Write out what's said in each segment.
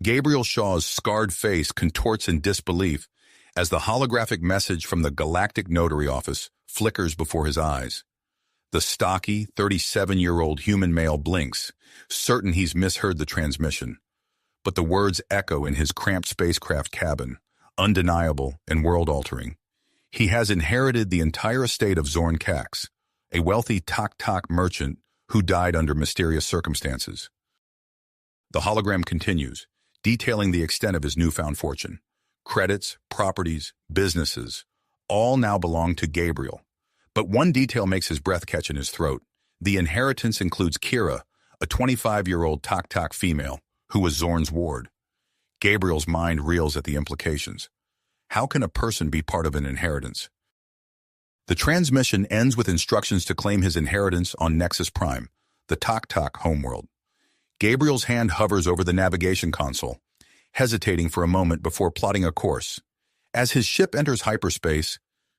Gabriel Shaw's scarred face contorts in disbelief as the holographic message from the Galactic notary office flickers before his eyes. The stocky, 37-year-old human male blinks, certain he's misheard the transmission. But the words echo in his cramped spacecraft cabin, undeniable and world-altering. He has inherited the entire estate of Zorn Kax, a wealthy Tok-Tok merchant who died under mysterious circumstances. The hologram continues, detailing the extent of his newfound fortune. Credits, properties, businesses, all now belong to Gabriel. But one detail makes his breath catch in his throat. The inheritance includes Kira, a 25-year-old Tok-Tok female, who was Zorn's ward. Gabriel's mind reels at the implications. How can a person be part of an inheritance? The transmission ends with instructions to claim his inheritance on Nexus Prime, the Tok-Tok homeworld. Gabriel's hand hovers over the navigation console, hesitating for a moment before plotting a course. As his ship enters hyperspace,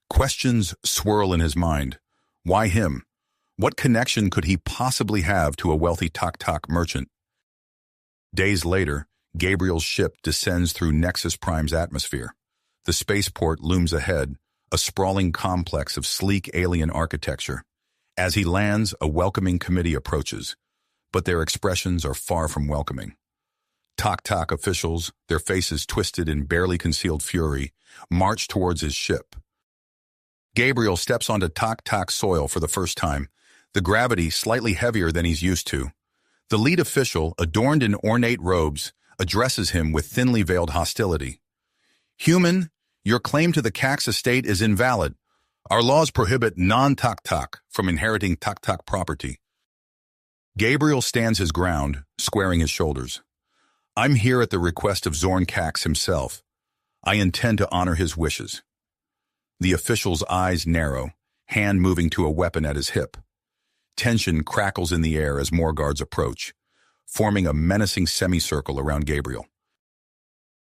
questions swirl in his mind. Why him? What connection could he possibly have to a wealthy Tok-Tok merchant? Days later, Gabriel's ship descends through Nexus Prime's atmosphere. The spaceport looms ahead, a sprawling complex of sleek alien architecture. As he lands, a welcoming committee approaches, but their expressions are far from welcoming. Tok-Tok officials, their faces twisted in barely concealed fury, march towards his ship. Gabriel steps onto Tok-Tok soil for the first time, the gravity slightly heavier than he's used to. The lead official, adorned in ornate robes, addresses him with thinly veiled hostility. "Human, your claim to the Kax estate is invalid. Our laws prohibit non-Tok-Tok from inheriting Tok-Tok property." Gabriel stands his ground, squaring his shoulders. "I'm here at the request of Zorn Kax himself. I intend to honor his wishes." The official's eyes narrow, hand moving to a weapon at his hip. Tension crackles in the air as more guards approach, forming a menacing semicircle around Gabriel.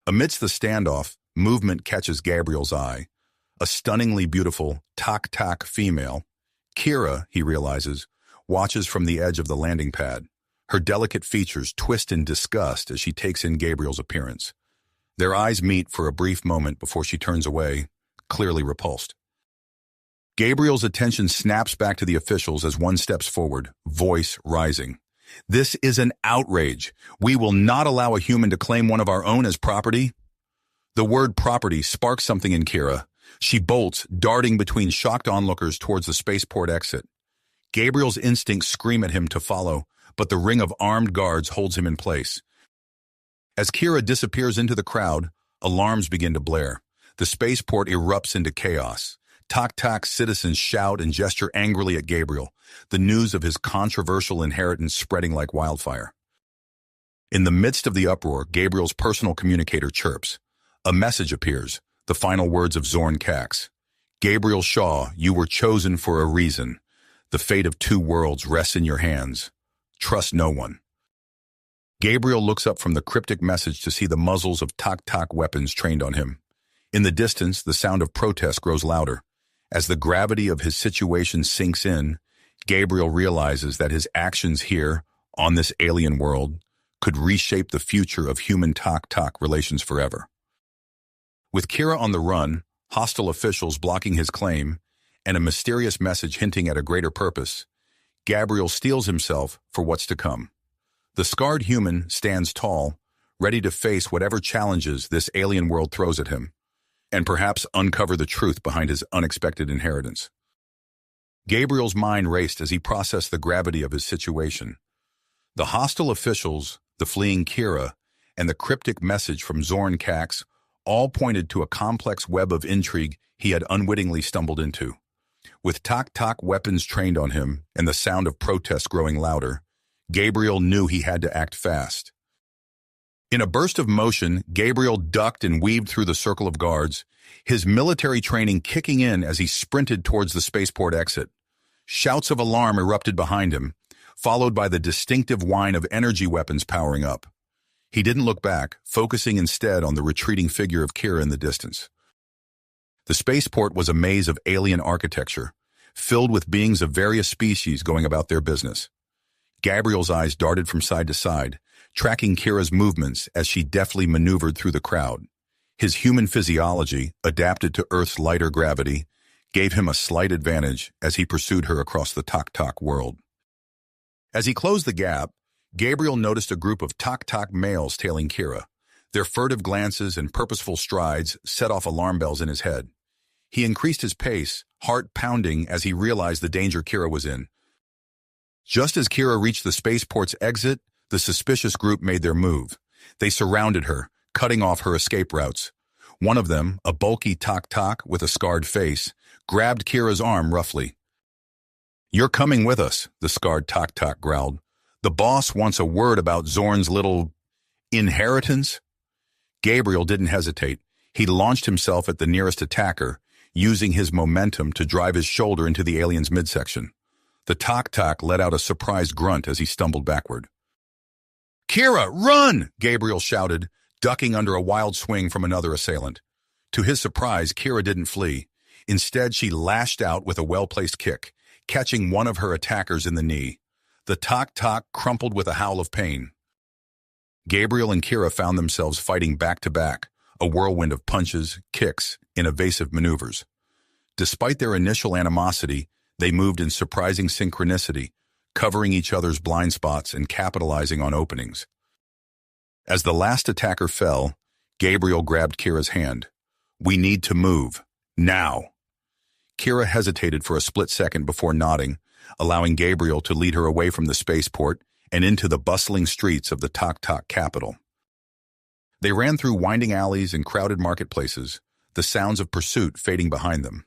Amidst the standoff, movement catches Gabriel's eye. A stunningly beautiful Tok-Tok female, Kira, he realizes, watches from the edge of the landing pad. Her delicate features twist in disgust as she takes in Gabriel's appearance. Their eyes meet for a brief moment before she turns away, clearly repulsed. Gabriel's attention snaps back to the officials as one steps forward, voice rising. "This is an outrage. We will not allow a human to claim one of our own as property." The word property sparks something in Kira. She bolts, darting between shocked onlookers towards the spaceport exit. Gabriel's instincts scream at him to follow, but the ring of armed guards holds him in place. As Kira disappears into the crowd, alarms begin to blare. The spaceport erupts into chaos. Tok-Tok citizens shout and gesture angrily at Gabriel, the news of his controversial inheritance spreading like wildfire. In the midst of the uproar, Gabriel's personal communicator chirps. A message appears, the final words of Zorn Kax. "Gabriel Shaw, you were chosen for a reason. The fate of two worlds rests in your hands. Trust no one." Gabriel looks up from the cryptic message to see the muzzles of Tok-Tok weapons trained on him. In the distance, the sound of protest grows louder. As the gravity of his situation sinks in, Gabriel realizes that his actions here, on this alien world, could reshape the future of human Tok-Tok relations forever. With Kira on the run, hostile officials blocking his claim, and a mysterious message hinting at a greater purpose, Gabriel steels himself for what's to come. The scarred human stands tall, ready to face whatever challenges this alien world throws at him, and perhaps uncover the truth behind his unexpected inheritance. Gabriel's mind raced as he processed the gravity of his situation. The hostile officials, the fleeing Kira, and the cryptic message from Zorn Kax all pointed to a complex web of intrigue he had unwittingly stumbled into. With Tok-Tok weapons trained on him and the sound of protest growing louder, Gabriel knew he had to act fast. In a burst of motion, Gabriel ducked and weaved through the circle of guards, his military training kicking in as he sprinted towards the spaceport exit. Shouts of alarm erupted behind him, followed by the distinctive whine of energy weapons powering up. He didn't look back, focusing instead on the retreating figure of Kira in the distance. The spaceport was a maze of alien architecture, filled with beings of various species going about their business. Gabriel's eyes darted from side to side, tracking Kira's movements as she deftly maneuvered through the crowd. His human physiology, adapted to Earth's lighter gravity, gave him a slight advantage as he pursued her across the Tok-Tok world. As he closed the gap, Gabriel noticed a group of Tok-Tok males tailing Kira. Their furtive glances and purposeful strides set off alarm bells in his head. He increased his pace, heart pounding as he realized the danger Kira was in. Just as Kira reached the spaceport's exit, the suspicious group made their move. They surrounded her, cutting off her escape routes. One of them, a bulky Tok-Tok with a scarred face, grabbed Kira's arm roughly. "You're coming with us," the scarred Tok-Tok growled. "The boss wants a word about Zorn's little inheritance." Gabriel didn't hesitate. He launched himself at the nearest attacker, using his momentum to drive his shoulder into the alien's midsection. The Tok-Tok let out a surprised grunt as he stumbled backward. "Kira, run!" Gabriel shouted, ducking under a wild swing from another assailant. To his surprise, Kira didn't flee. Instead, she lashed out with a well-placed kick, catching one of her attackers in the knee. The Tok-Tok crumpled with a howl of pain. Gabriel and Kira found themselves fighting back-to-back, a whirlwind of punches, kicks, and evasive maneuvers. Despite their initial animosity, they moved in surprising synchronicity, covering each other's blind spots and capitalizing on openings. As the last attacker fell, Gabriel grabbed Kira's hand. "We need to move. Now." Kira hesitated for a split second before nodding, allowing Gabriel to lead her away from the spaceport and into the bustling streets of the Tok-Tok capital. They ran through winding alleys and crowded marketplaces, the sounds of pursuit fading behind them.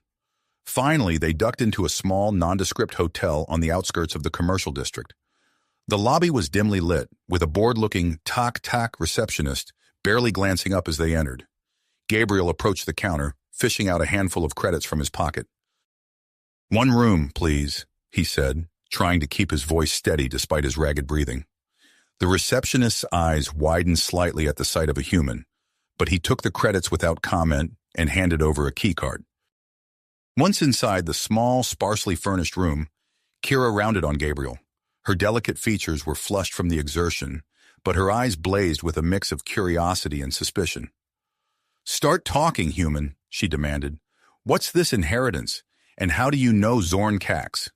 Finally, they ducked into a small, nondescript hotel on the outskirts of the commercial district. The lobby was dimly lit, with a bored-looking Tok-Tok receptionist barely glancing up as they entered. Gabriel approached the counter, fishing out a handful of credits from his pocket. "One room, please," he said, trying to keep his voice steady despite his ragged breathing. The receptionist's eyes widened slightly at the sight of a human, but he took the credits without comment and handed over a keycard. Once inside the small, sparsely furnished room, Kira rounded on Gabriel. Her delicate features were flushed from the exertion, but her eyes blazed with a mix of curiosity and suspicion. "Start talking, human," she demanded. "What's this inheritance, and how do you know Zorn Cax?"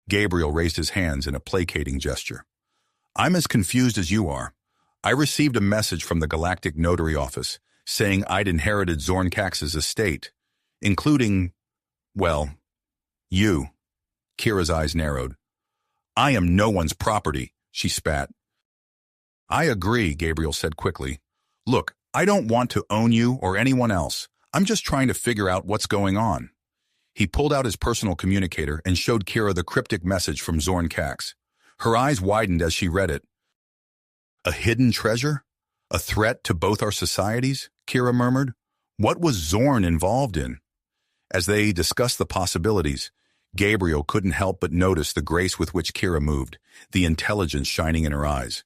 Gabriel raised his hands in a placating gesture. "I'm as confused as you are. I received a message from the Galactic Notary Office saying I'd inherited Zorn Cax's estate, including, well, you." Kira's eyes narrowed. "I am no one's property," she spat. "I agree," Gabriel said quickly. "Look, I don't want to own you or anyone else. I'm just trying to figure out what's going on." He pulled out his personal communicator and showed Kira the cryptic message from Zorn Cax. Her eyes widened as she read it. "A hidden treasure? A threat to both our societies?" Kira murmured. What was Zorn involved in? As they discussed the possibilities, Gabriel couldn't help but notice the grace with which Kira moved, the intelligence shining in her eyes.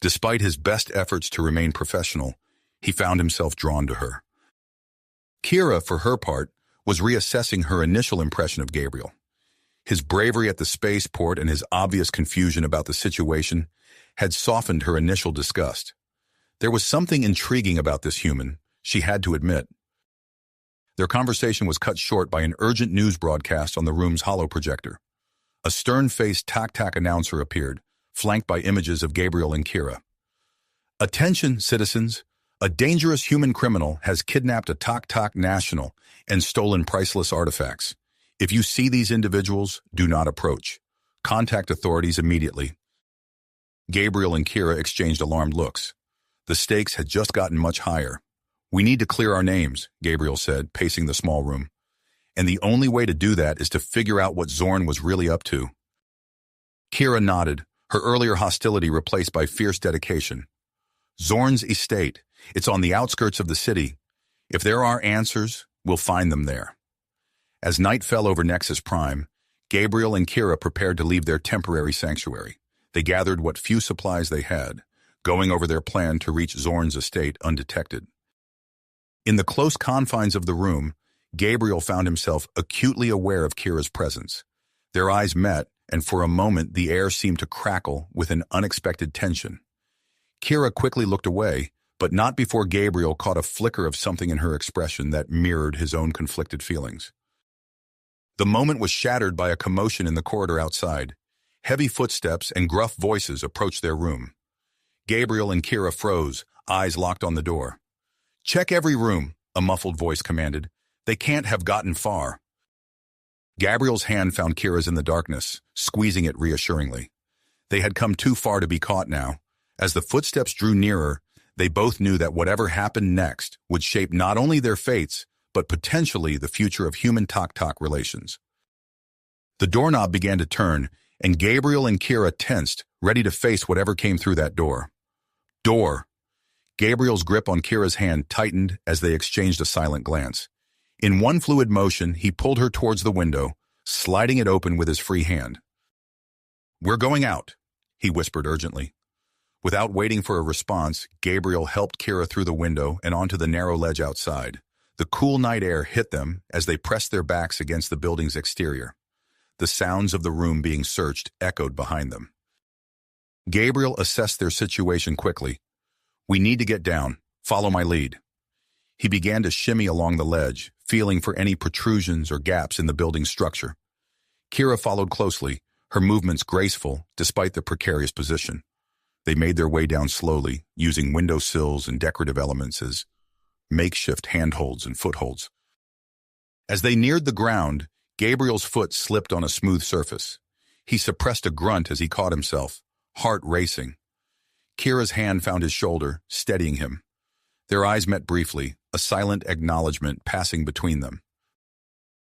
Despite his best efforts to remain professional, he found himself drawn to her. Kira, for her part, was reassessing her initial impression of Gabriel. His bravery at the spaceport and his obvious confusion about the situation had softened her initial disgust. There was something intriguing about this human, she had to admit. Their conversation was cut short by an urgent news broadcast on the room's hollow projector. A stern-faced Tok-Tok announcer appeared, flanked by images of Gabriel and Kira. "Attention, citizens. A dangerous human criminal has kidnapped a Tok-Tok national and stolen priceless artifacts. If you see these individuals, do not approach. Contact authorities immediately." Gabriel and Kira exchanged alarmed looks. The stakes had just gotten much higher. "We need to clear our names," Gabriel said, pacing the small room. "And the only way to do that is to figure out what Zorn was really up to." Kira nodded, her earlier hostility replaced by fierce dedication. "Zorn's estate. It's on the outskirts of the city. If there are answers, we'll find them there." As night fell over Nexus Prime, Gabriel and Kira prepared to leave their temporary sanctuary. They gathered what few supplies they had, going over their plan to reach Zorn's estate undetected. In the close confines of the room, Gabriel found himself acutely aware of Kira's presence. Their eyes met, and for a moment the air seemed to crackle with an unexpected tension. Kira quickly looked away, but not before Gabriel caught a flicker of something in her expression that mirrored his own conflicted feelings. The moment was shattered by a commotion in the corridor outside. Heavy footsteps and gruff voices approached their room. Gabriel and Kira froze, eyes locked on the door. "Check every room," a muffled voice commanded. "They can't have gotten far." Gabriel's hand found Kira's in the darkness, squeezing it reassuringly. They had come too far to be caught now. As the footsteps drew nearer, they both knew that whatever happened next would shape not only their fates, but potentially the future of human Tok-Tok relations. The doorknob began to turn, and Gabriel and Kira tensed, ready to face whatever came through that door. Door! Gabriel's grip on Kira's hand tightened as they exchanged a silent glance. In one fluid motion, he pulled her towards the window, sliding it open with his free hand. "We're going out," he whispered urgently. Without waiting for a response, Gabriel helped Kira through the window and onto the narrow ledge outside. The cool night air hit them as they pressed their backs against the building's exterior. The sounds of the room being searched echoed behind them. Gabriel assessed their situation quickly. "We need to get down. Follow my lead." He began to shimmy along the ledge, feeling for any protrusions or gaps in the building's structure. Kira followed closely, her movements graceful despite the precarious position. They made their way down slowly, using window sills and decorative elements as makeshift handholds and footholds. As they neared the ground, Gabriel's foot slipped on a smooth surface. He suppressed a grunt as he caught himself, heart racing. Kira's hand found his shoulder, steadying him. Their eyes met briefly, a silent acknowledgement passing between them.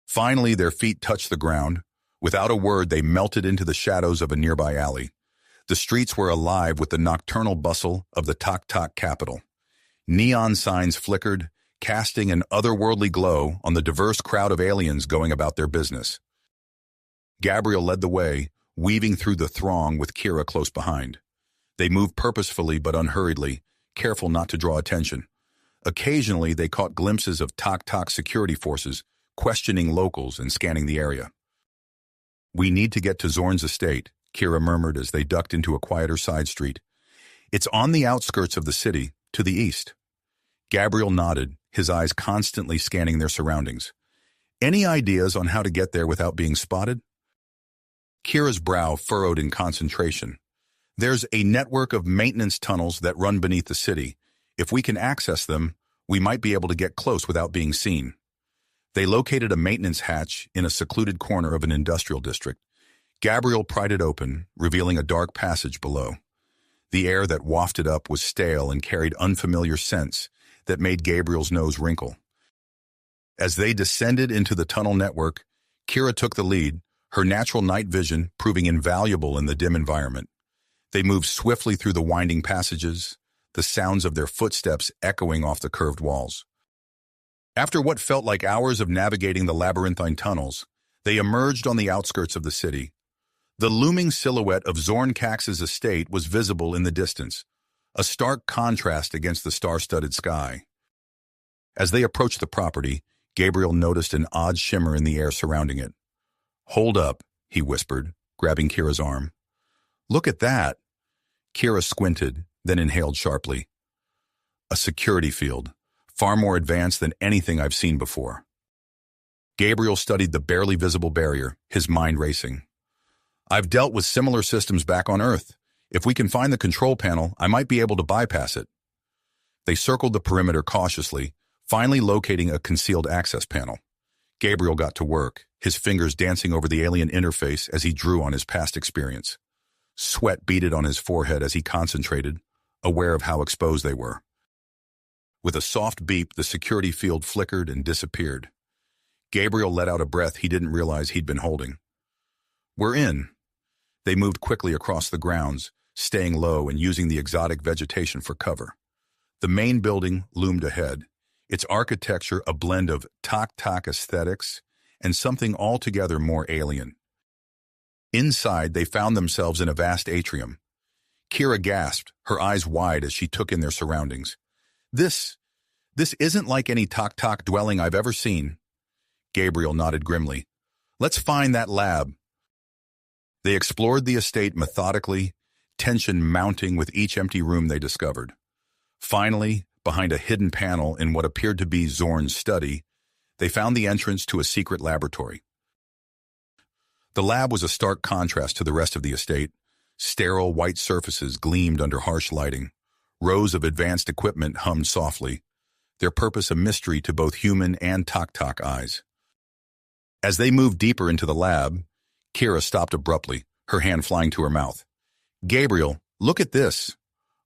Finally, their feet touched the ground. Without a word, they melted into the shadows of a nearby alley. The streets were alive with the nocturnal bustle of the Tok-Tok capital. Neon signs flickered, casting an otherworldly glow on the diverse crowd of aliens going about their business. Gabriel led the way, weaving through the throng with Kira close behind. They moved purposefully but unhurriedly, careful not to draw attention. Occasionally, they caught glimpses of Tok-Tok security forces, questioning locals and scanning the area. "We need to get to Zorn's estate," Kira murmured as they ducked into a quieter side street. "It's on the outskirts of the city, to the east." Gabriel nodded, his eyes constantly scanning their surroundings. "Any ideas on how to get there without being spotted?" Kira's brow furrowed in concentration. "There's a network of maintenance tunnels that run beneath the city. If we can access them, we might be able to get close without being seen." They located a maintenance hatch in a secluded corner of an industrial district. Gabriel pried it open, revealing a dark passage below. The air that wafted up was stale and carried unfamiliar scents that made Gabriel's nose wrinkle. As they descended into the tunnel network, Kira took the lead, her natural night vision proving invaluable in the dim environment. They moved swiftly through the winding passages, the sounds of their footsteps echoing off the curved walls. After what felt like hours of navigating the labyrinthine tunnels, they emerged on the outskirts of the city. The looming silhouette of Zorn Cax's estate was visible in the distance, a stark contrast against the star-studded sky. As they approached the property, Gabriel noticed an odd shimmer in the air surrounding it. "Hold up," he whispered, grabbing Kira's arm. "Look at that." Kira squinted, then inhaled sharply. "A security field, far more advanced than anything I've seen before." Gabriel studied the barely visible barrier, his mind racing. "I've dealt with similar systems back on Earth. If we can find the control panel, I might be able to bypass it." They circled the perimeter cautiously, finally locating a concealed access panel. Gabriel got to work, his fingers dancing over the alien interface as he drew on his past experience. Sweat beaded on his forehead as he concentrated, aware of how exposed they were. With a soft beep, the security field flickered and disappeared. Gabriel let out a breath he didn't realize he'd been holding. "We're in." They moved quickly across the grounds, staying low and using the exotic vegetation for cover. The main building loomed ahead, its architecture a blend of Tok-Tok aesthetics and something altogether more alien. Inside, they found themselves in a vast atrium. Kira gasped, her eyes wide as she took in their surroundings. This isn't like any Tok-Tok dwelling I've ever seen." Gabriel nodded grimly. "Let's find that lab." They explored the estate methodically, tension mounting with each empty room they discovered. Finally, behind a hidden panel in what appeared to be Zorn's study, they found the entrance to a secret laboratory. The lab was a stark contrast to the rest of the estate. Sterile white surfaces gleamed under harsh lighting. Rows of advanced equipment hummed softly, their purpose a mystery to both human and Tok eyes. As they moved deeper into the lab, Kira stopped abruptly, her hand flying to her mouth. "Gabriel, look at this."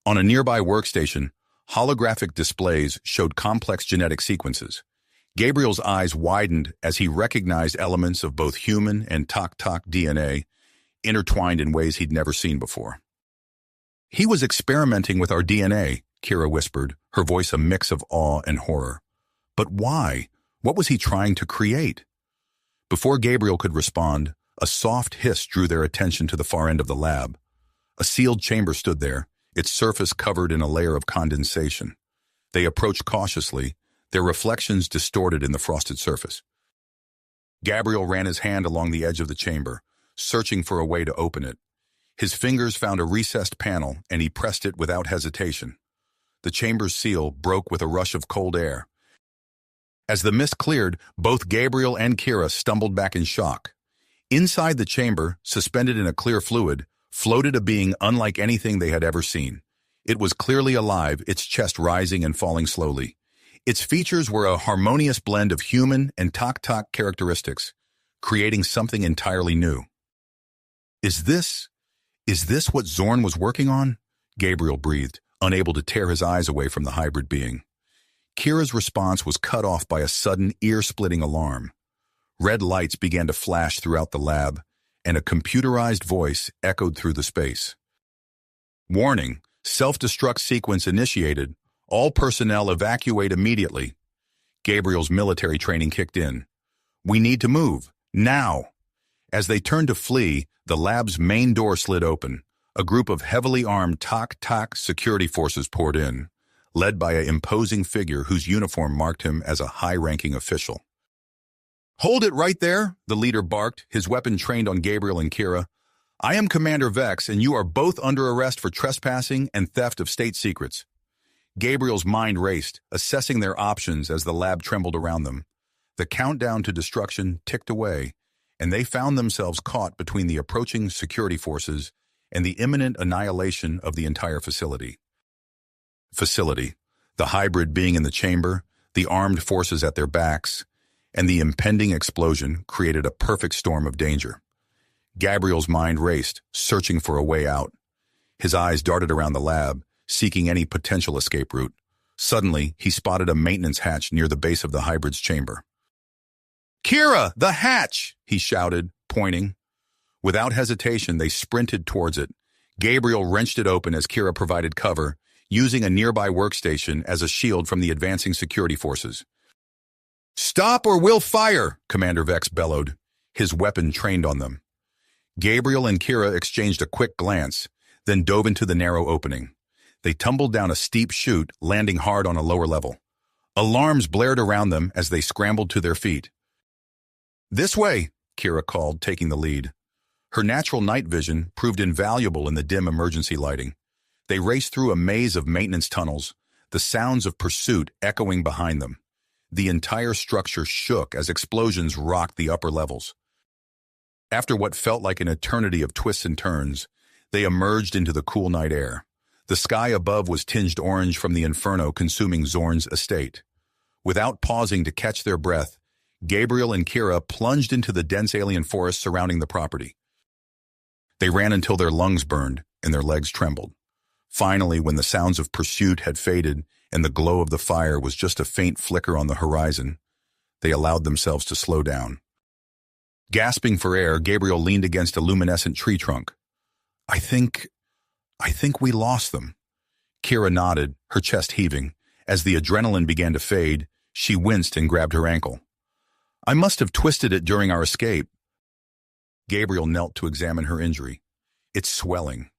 On a nearby workstation, holographic displays showed complex genetic sequences. Gabriel's eyes widened as he recognized elements of both human and Tok DNA, intertwined in ways he'd never seen before. "He was experimenting with our DNA," Kira whispered, her voice a mix of awe and horror. "But why? What was he trying to create?" Before Gabriel could respond, a soft hiss drew their attention to the far end of the lab. A sealed chamber stood there, its surface covered in a layer of condensation. They approached cautiously, their reflections distorted in the frosted surface. Gabriel ran his hand along the edge of the chamber, searching for a way to open it. His fingers found a recessed panel, and he pressed it without hesitation. The chamber's seal broke with a rush of cold air. As the mist cleared, both Gabriel and Kira stumbled back in shock. Inside the chamber, suspended in a clear fluid, floated a being unlike anything they had ever seen. It was clearly alive, its chest rising and falling slowly. Its features were a harmonious blend of human and Tok characteristics, creating something entirely new. Is this what Zorn was working on?" Gabriel breathed, unable to tear his eyes away from the hybrid being. Kira's response was cut off by a sudden, ear-splitting alarm. Red lights began to flash throughout the lab, and a computerized voice echoed through the space. "Warning, self-destruct sequence initiated. All personnel evacuate immediately." Gabriel's military training kicked in. "We need to move, now." As they turned to flee, the lab's main door slid open. A group of heavily armed Tok security forces poured in, led by an imposing figure whose uniform marked him as a high-ranking official. "Hold it right there," the leader barked, his weapon trained on Gabriel and Kira. "I am Commander Vex, and you are both under arrest for trespassing and theft of state secrets." Gabriel's mind raced, assessing their options as the lab trembled around them. The countdown to destruction ticked away, and they found themselves caught between the approaching security forces and the imminent annihilation of the entire facility. The hybrid being in the chamber, the armed forces at their backs, and the impending explosion created a perfect storm of danger. Gabriel's mind raced, searching for a way out. His eyes darted around the lab, seeking any potential escape route. Suddenly, he spotted a maintenance hatch near the base of the hybrid's chamber. "Kira, the hatch!" he shouted, pointing. Without hesitation, they sprinted towards it. Gabriel wrenched it open as Kira provided cover, using a nearby workstation as a shield from the advancing security forces. "Stop or we'll fire!" Commander Vex bellowed, his weapon trained on them. Gabriel and Kira exchanged a quick glance, then dove into the narrow opening. They tumbled down a steep chute, landing hard on a lower level. Alarms blared around them as they scrambled to their feet. "This way," Kira called, taking the lead. Her natural night vision proved invaluable in the dim emergency lighting. They raced through a maze of maintenance tunnels, the sounds of pursuit echoing behind them. The entire structure shook as explosions rocked the upper levels. After what felt like an eternity of twists and turns, they emerged into the cool night air. The sky above was tinged orange from the inferno consuming Zorn's estate. Without pausing to catch their breath, Gabriel and Kira plunged into the dense alien forest surrounding the property. They ran until their lungs burned and their legs trembled. Finally, when the sounds of pursuit had faded and the glow of the fire was just a faint flicker on the horizon, they allowed themselves to slow down. Gasping for air, Gabriel leaned against a luminescent tree trunk. I think we lost them." Kira nodded, her chest heaving. As the adrenaline began to fade, she winced and grabbed her ankle. "I must have twisted it during our escape." Gabriel knelt to examine her injury. "It's swelling.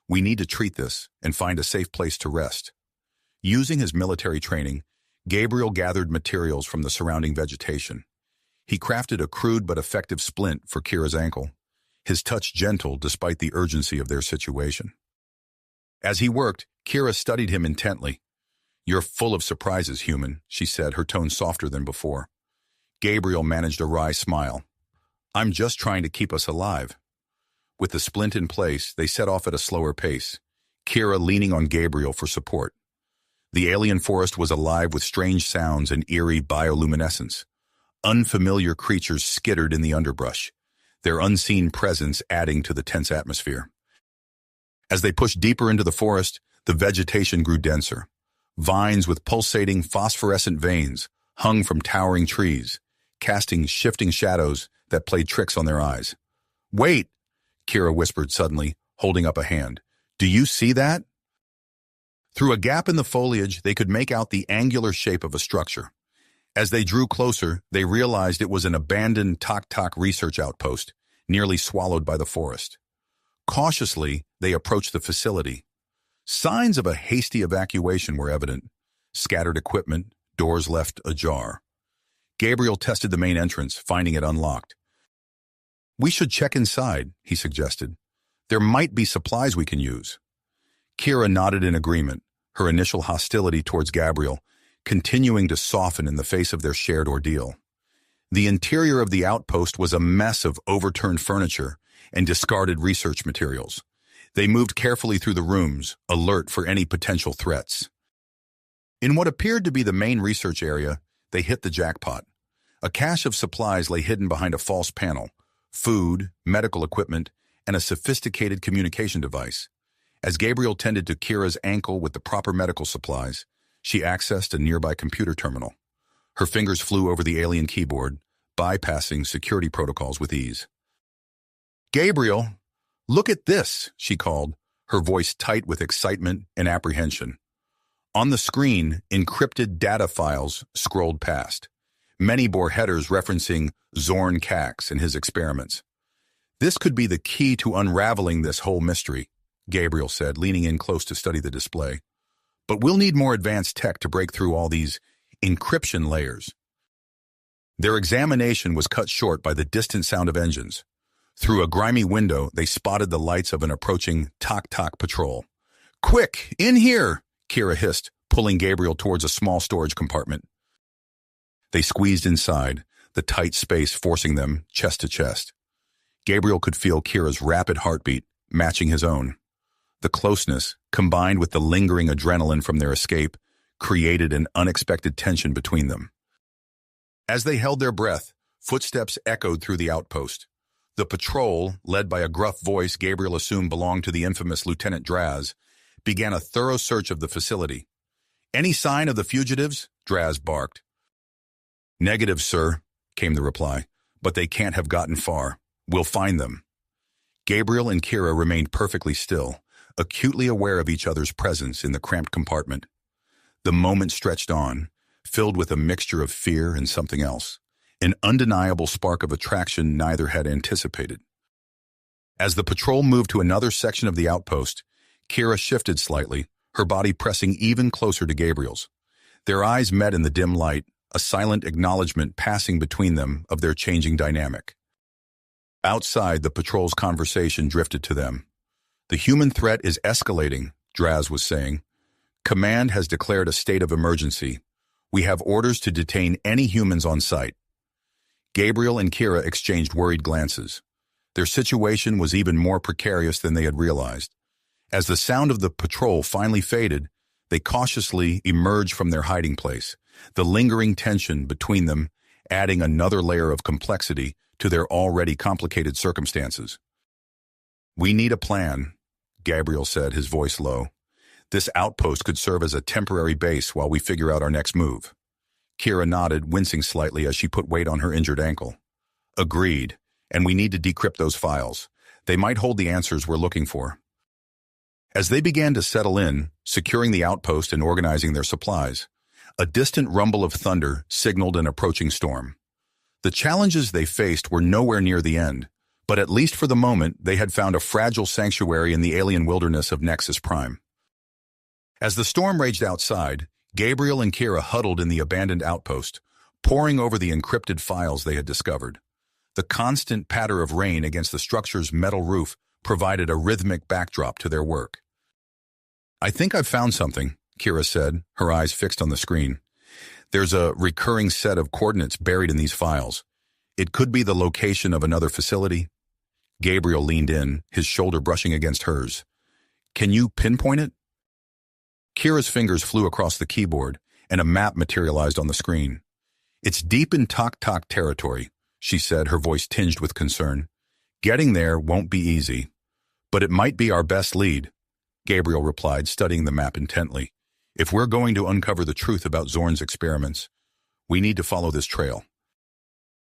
We need to treat this and find a safe place to rest." Using his military training, Gabriel gathered materials from the surrounding vegetation. He crafted a crude but effective splint for Kira's ankle. his touch gentle despite the urgency of their situation. As he worked, Kira studied him intently. "You're full of surprises, human," she said, her tone softer than before. Gabriel managed a wry smile. "I'm just trying to keep us alive." With the splint in place, they set off at a slower pace, Kira leaning on Gabriel for support. The alien forest was alive with strange sounds and eerie bioluminescence. Unfamiliar creatures skittered in the underbrush, their unseen presence adding to the tense atmosphere. As they pushed deeper into the forest, the vegetation grew denser. Vines with pulsating, phosphorescent veins hung from towering trees, casting shifting shadows that played tricks on their eyes. "Wait!" Kira whispered suddenly, holding up a hand. "Do you see that?" Through a gap in the foliage, they could make out the angular shape of a structure. As they drew closer, they realized it was an abandoned Tok research outpost, nearly swallowed by the forest. Cautiously, they approached the facility. Signs of a hasty evacuation were evident. Scattered equipment, doors left ajar. Gabriel tested the main entrance, finding it unlocked. "We should check inside," he suggested. "There might be supplies we can use." Kira nodded in agreement, her initial hostility towards Gabriel continuing to soften in the face of their shared ordeal. The interior of the outpost was a mess of overturned furniture and discarded research materials. They moved carefully through the rooms, alert for any potential threats. In what appeared to be the main research area, they hit the jackpot. A cache of supplies lay hidden behind a false panel: food, medical equipment, and a sophisticated communication device. As Gabriel tended to Kira's ankle with the proper medical supplies, she accessed a nearby computer terminal. Her fingers flew over the alien keyboard, bypassing security protocols with ease. "Gabriel, look at this," she called, her voice tight with excitement and apprehension. On the screen, encrypted data files scrolled past. Many bore headers referencing Zorn Cax and his experiments. "This could be the key to unraveling this whole mystery," Gabriel said, leaning in close to study the display. "But we'll need more advanced tech to break through all these encryption layers." Their examination was cut short by the distant sound of engines. Through a grimy window, they spotted the lights of an approaching Tok patrol. "Quick, in here!" Kira hissed, pulling Gabriel towards a small storage compartment. They squeezed inside, the tight space forcing them chest to chest. Gabriel could feel Kira's rapid heartbeat, matching his own. The closeness, combined with the lingering adrenaline from their escape, created an unexpected tension between them. As they held their breath, footsteps echoed through the outpost. The patrol, led by a gruff voice Gabriel assumed belonged to the infamous Lieutenant Draz, began a thorough search of the facility. "Any sign of the fugitives?" Draz barked. "Negative, sir," came the reply, "but they can't have gotten far. We'll find them." Gabriel and Kira remained perfectly still, acutely aware of each other's presence in the cramped compartment. The moment stretched on, filled with a mixture of fear and something else, an undeniable spark of attraction neither had anticipated. As the patrol moved to another section of the outpost, Kira shifted slightly, her body pressing even closer to Gabriel's. Their eyes met in the dim light, a silent acknowledgement passing between them of their changing dynamic. Outside, the patrol's conversation drifted to them. "The human threat is escalating," Draz was saying. "Command has declared a state of emergency. We have orders to detain any humans on site." Gabriel and Kira exchanged worried glances. Their situation was even more precarious than they had realized. As the sound of the patrol finally faded, they cautiously emerged from their hiding place, the lingering tension between them adding another layer of complexity to their already complicated circumstances. "We need a plan," Gabriel said, his voice low. "This outpost could serve as a temporary base while we figure out our next move." Kira nodded, wincing slightly as she put weight on her injured ankle. "Agreed, and we need to decrypt those files. They might hold the answers we're looking for." As they began to settle in, securing the outpost and organizing their supplies, a distant rumble of thunder signaled an approaching storm. The challenges they faced were nowhere near the end, but at least for the moment they had found a fragile sanctuary in the alien wilderness of Nexus Prime. As the storm raged outside, Gabriel and Kira huddled in the abandoned outpost, poring over the encrypted files they had discovered. The constant patter of rain against the structure's metal roof provided a rhythmic backdrop to their work. "I think I've found something," Kira said, her eyes fixed on the screen. "There's a recurring set of coordinates buried in these files. It could be the location of another facility." Gabriel leaned in, his shoulder brushing against hers. "Can you pinpoint it?" Kira's fingers flew across the keyboard, and a map materialized on the screen. "It's deep in Tok territory," she said, her voice tinged with concern. "Getting there won't be easy, but it might be our best lead," Gabriel replied, studying the map intently. "If we're going to uncover the truth about Zorn's experiments, we need to follow this trail."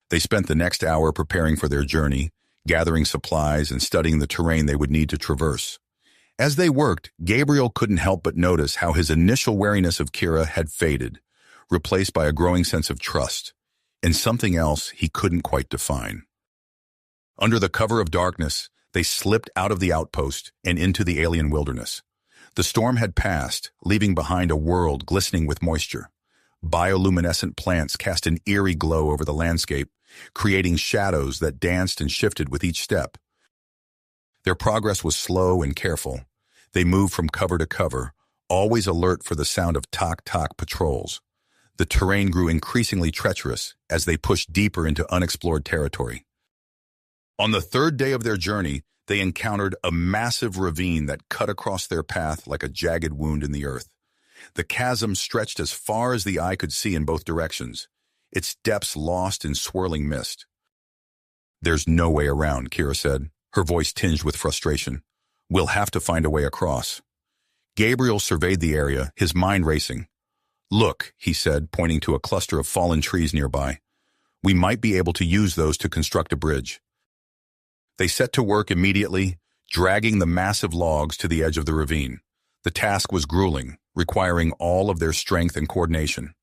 They spent the next hour preparing for their journey, gathering supplies and studying the terrain they would need to traverse. As they worked, Gabriel couldn't help but notice how his initial wariness of Kira had faded, replaced by a growing sense of trust, and something else he couldn't quite define. Under the cover of darkness, they slipped out of the outpost and into the alien wilderness. The storm had passed, leaving behind a world glistening with moisture. Bioluminescent plants cast an eerie glow over the landscape, creating shadows that danced and shifted with each step. Their progress was slow and careful. They moved from cover to cover, always alert for the sound of Tok patrols. The terrain grew increasingly treacherous as they pushed deeper into unexplored territory. On the third day of their journey, they encountered a massive ravine that cut across their path like a jagged wound in the earth. The chasm stretched as far as the eye could see in both directions, its depths lost in swirling mist. "There's no way around," Kira said, her voice tinged with frustration. "We'll have to find a way across." Gabriel surveyed the area, his mind racing. "Look," he said, pointing to a cluster of fallen trees nearby. "We might be able to use those to construct a bridge." They set to work immediately, dragging the massive logs to the edge of the ravine. The task was grueling, requiring all of their strength and coordination.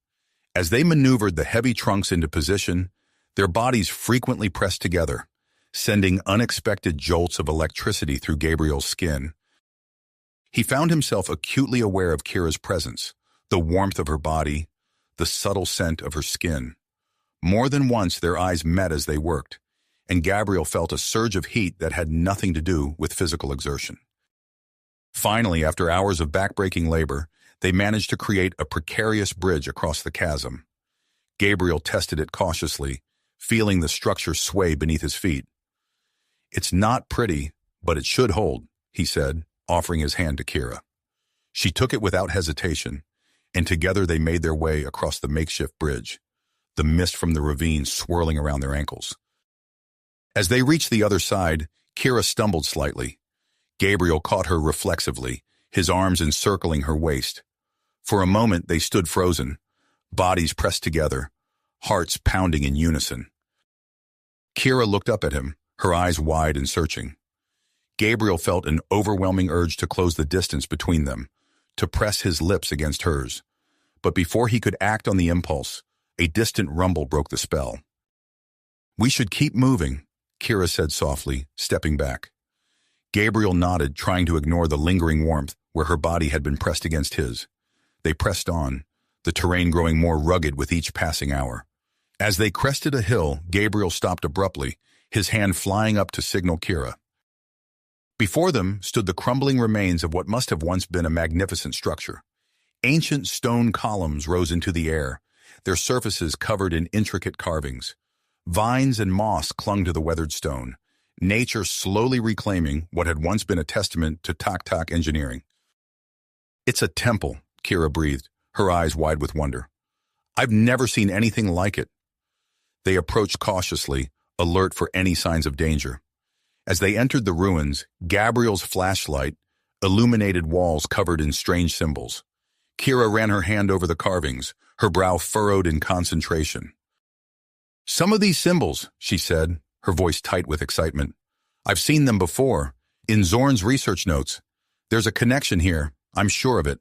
As they maneuvered the heavy trunks into position, their bodies frequently pressed together, sending unexpected jolts of electricity through Gabriel's skin. He found himself acutely aware of Kira's presence, the warmth of her body, the subtle scent of her skin. More than once their eyes met as they worked, and Gabriel felt a surge of heat that had nothing to do with physical exertion. Finally, after hours of backbreaking labor, they managed to create a precarious bridge across the chasm. Gabriel tested it cautiously, feeling the structure sway beneath his feet. "It's not pretty, but it should hold," he said, offering his hand to Kira. She took it without hesitation, and together they made their way across the makeshift bridge, the mist from the ravine swirling around their ankles. As they reached the other side, Kira stumbled slightly. Gabriel caught her reflexively, his arms encircling her waist. For a moment they stood frozen, bodies pressed together, hearts pounding in unison. Kira looked up at him, her eyes wide and searching. Gabriel felt an overwhelming urge to close the distance between them, to press his lips against hers. But before he could act on the impulse, a distant rumble broke the spell. "We should keep moving," Kira said softly, stepping back. Gabriel nodded, trying to ignore the lingering warmth where her body had been pressed against his. They pressed on, the terrain growing more rugged with each passing hour. As they crested a hill, Gabriel stopped abruptly, his hand flying up to signal Kira. Before them stood the crumbling remains of what must have once been a magnificent structure. Ancient stone columns rose into the air, their surfaces covered in intricate carvings. Vines and moss clung to the weathered stone, nature slowly reclaiming what had once been a testament to Tok engineering. "It's a temple," Kira breathed, her eyes wide with wonder. "I've never seen anything like it." They approached cautiously, alert for any signs of danger. As they entered the ruins, Gabriel's flashlight illuminated walls covered in strange symbols. Kira ran her hand over the carvings, her brow furrowed in concentration. "Some of these symbols," she said, her voice tight with excitement. "I've seen them before, in Zorn's research notes. There's a connection here, I'm sure of it."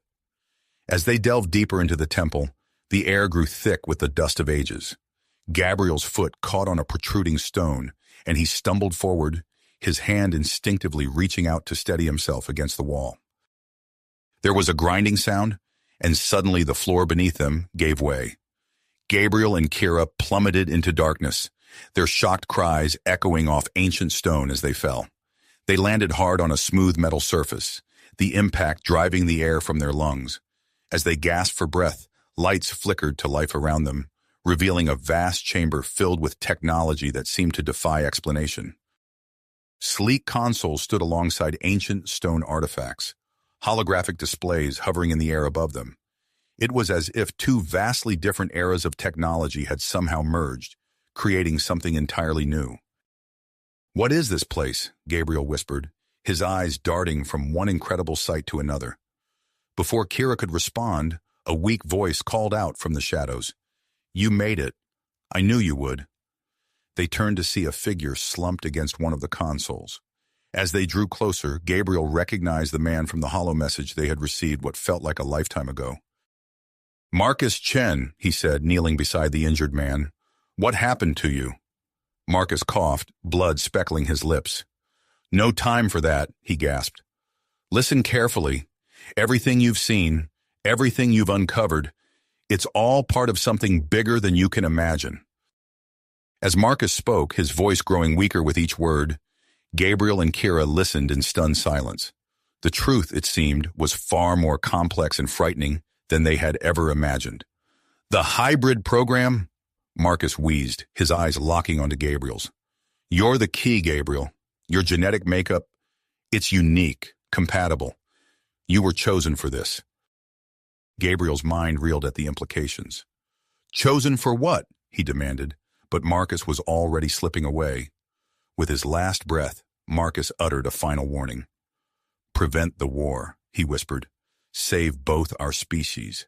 As they delved deeper into the temple, the air grew thick with the dust of ages. Gabriel's foot caught on a protruding stone, and he stumbled forward, his hand instinctively reaching out to steady himself against the wall. There was a grinding sound, and suddenly the floor beneath them gave way. Gabriel and Kira plummeted into darkness, their shocked cries echoing off ancient stone as they fell. They landed hard on a smooth metal surface, the impact driving the air from their lungs. As they gasped for breath, lights flickered to life around them, revealing a vast chamber filled with technology that seemed to defy explanation. Sleek consoles stood alongside ancient stone artifacts, holographic displays hovering in the air above them. It was as if two vastly different eras of technology had somehow merged, creating something entirely new. "What is this place?" Gabriel whispered, his eyes darting from one incredible sight to another. Before Kira could respond, a weak voice called out from the shadows. "You made it. I knew you would." They turned to see a figure slumped against one of the consoles. As they drew closer, Gabriel recognized the man from the holo message they had received what felt like a lifetime ago. "Marcus Chen," he said, kneeling beside the injured man. "What happened to you?" Marcus coughed, blood speckling his lips. "No time for that," he gasped. "Listen carefully. Everything you've seen, everything you've uncovered, it's all part of something bigger than you can imagine." As Marcus spoke, his voice growing weaker with each word, Gabriel and Kira listened in stunned silence. The truth, it seemed, was far more complex and frightening than they had ever imagined. "The hybrid program?" Marcus wheezed, his eyes locking onto Gabriel's. "You're the key, Gabriel. Your genetic makeup, it's unique, compatible. You were chosen for this." Gabriel's mind reeled at the implications. "Chosen for what?" he demanded, but Marcus was already slipping away. With his last breath, Marcus uttered a final warning. "Prevent the war," he whispered. "Save both our species."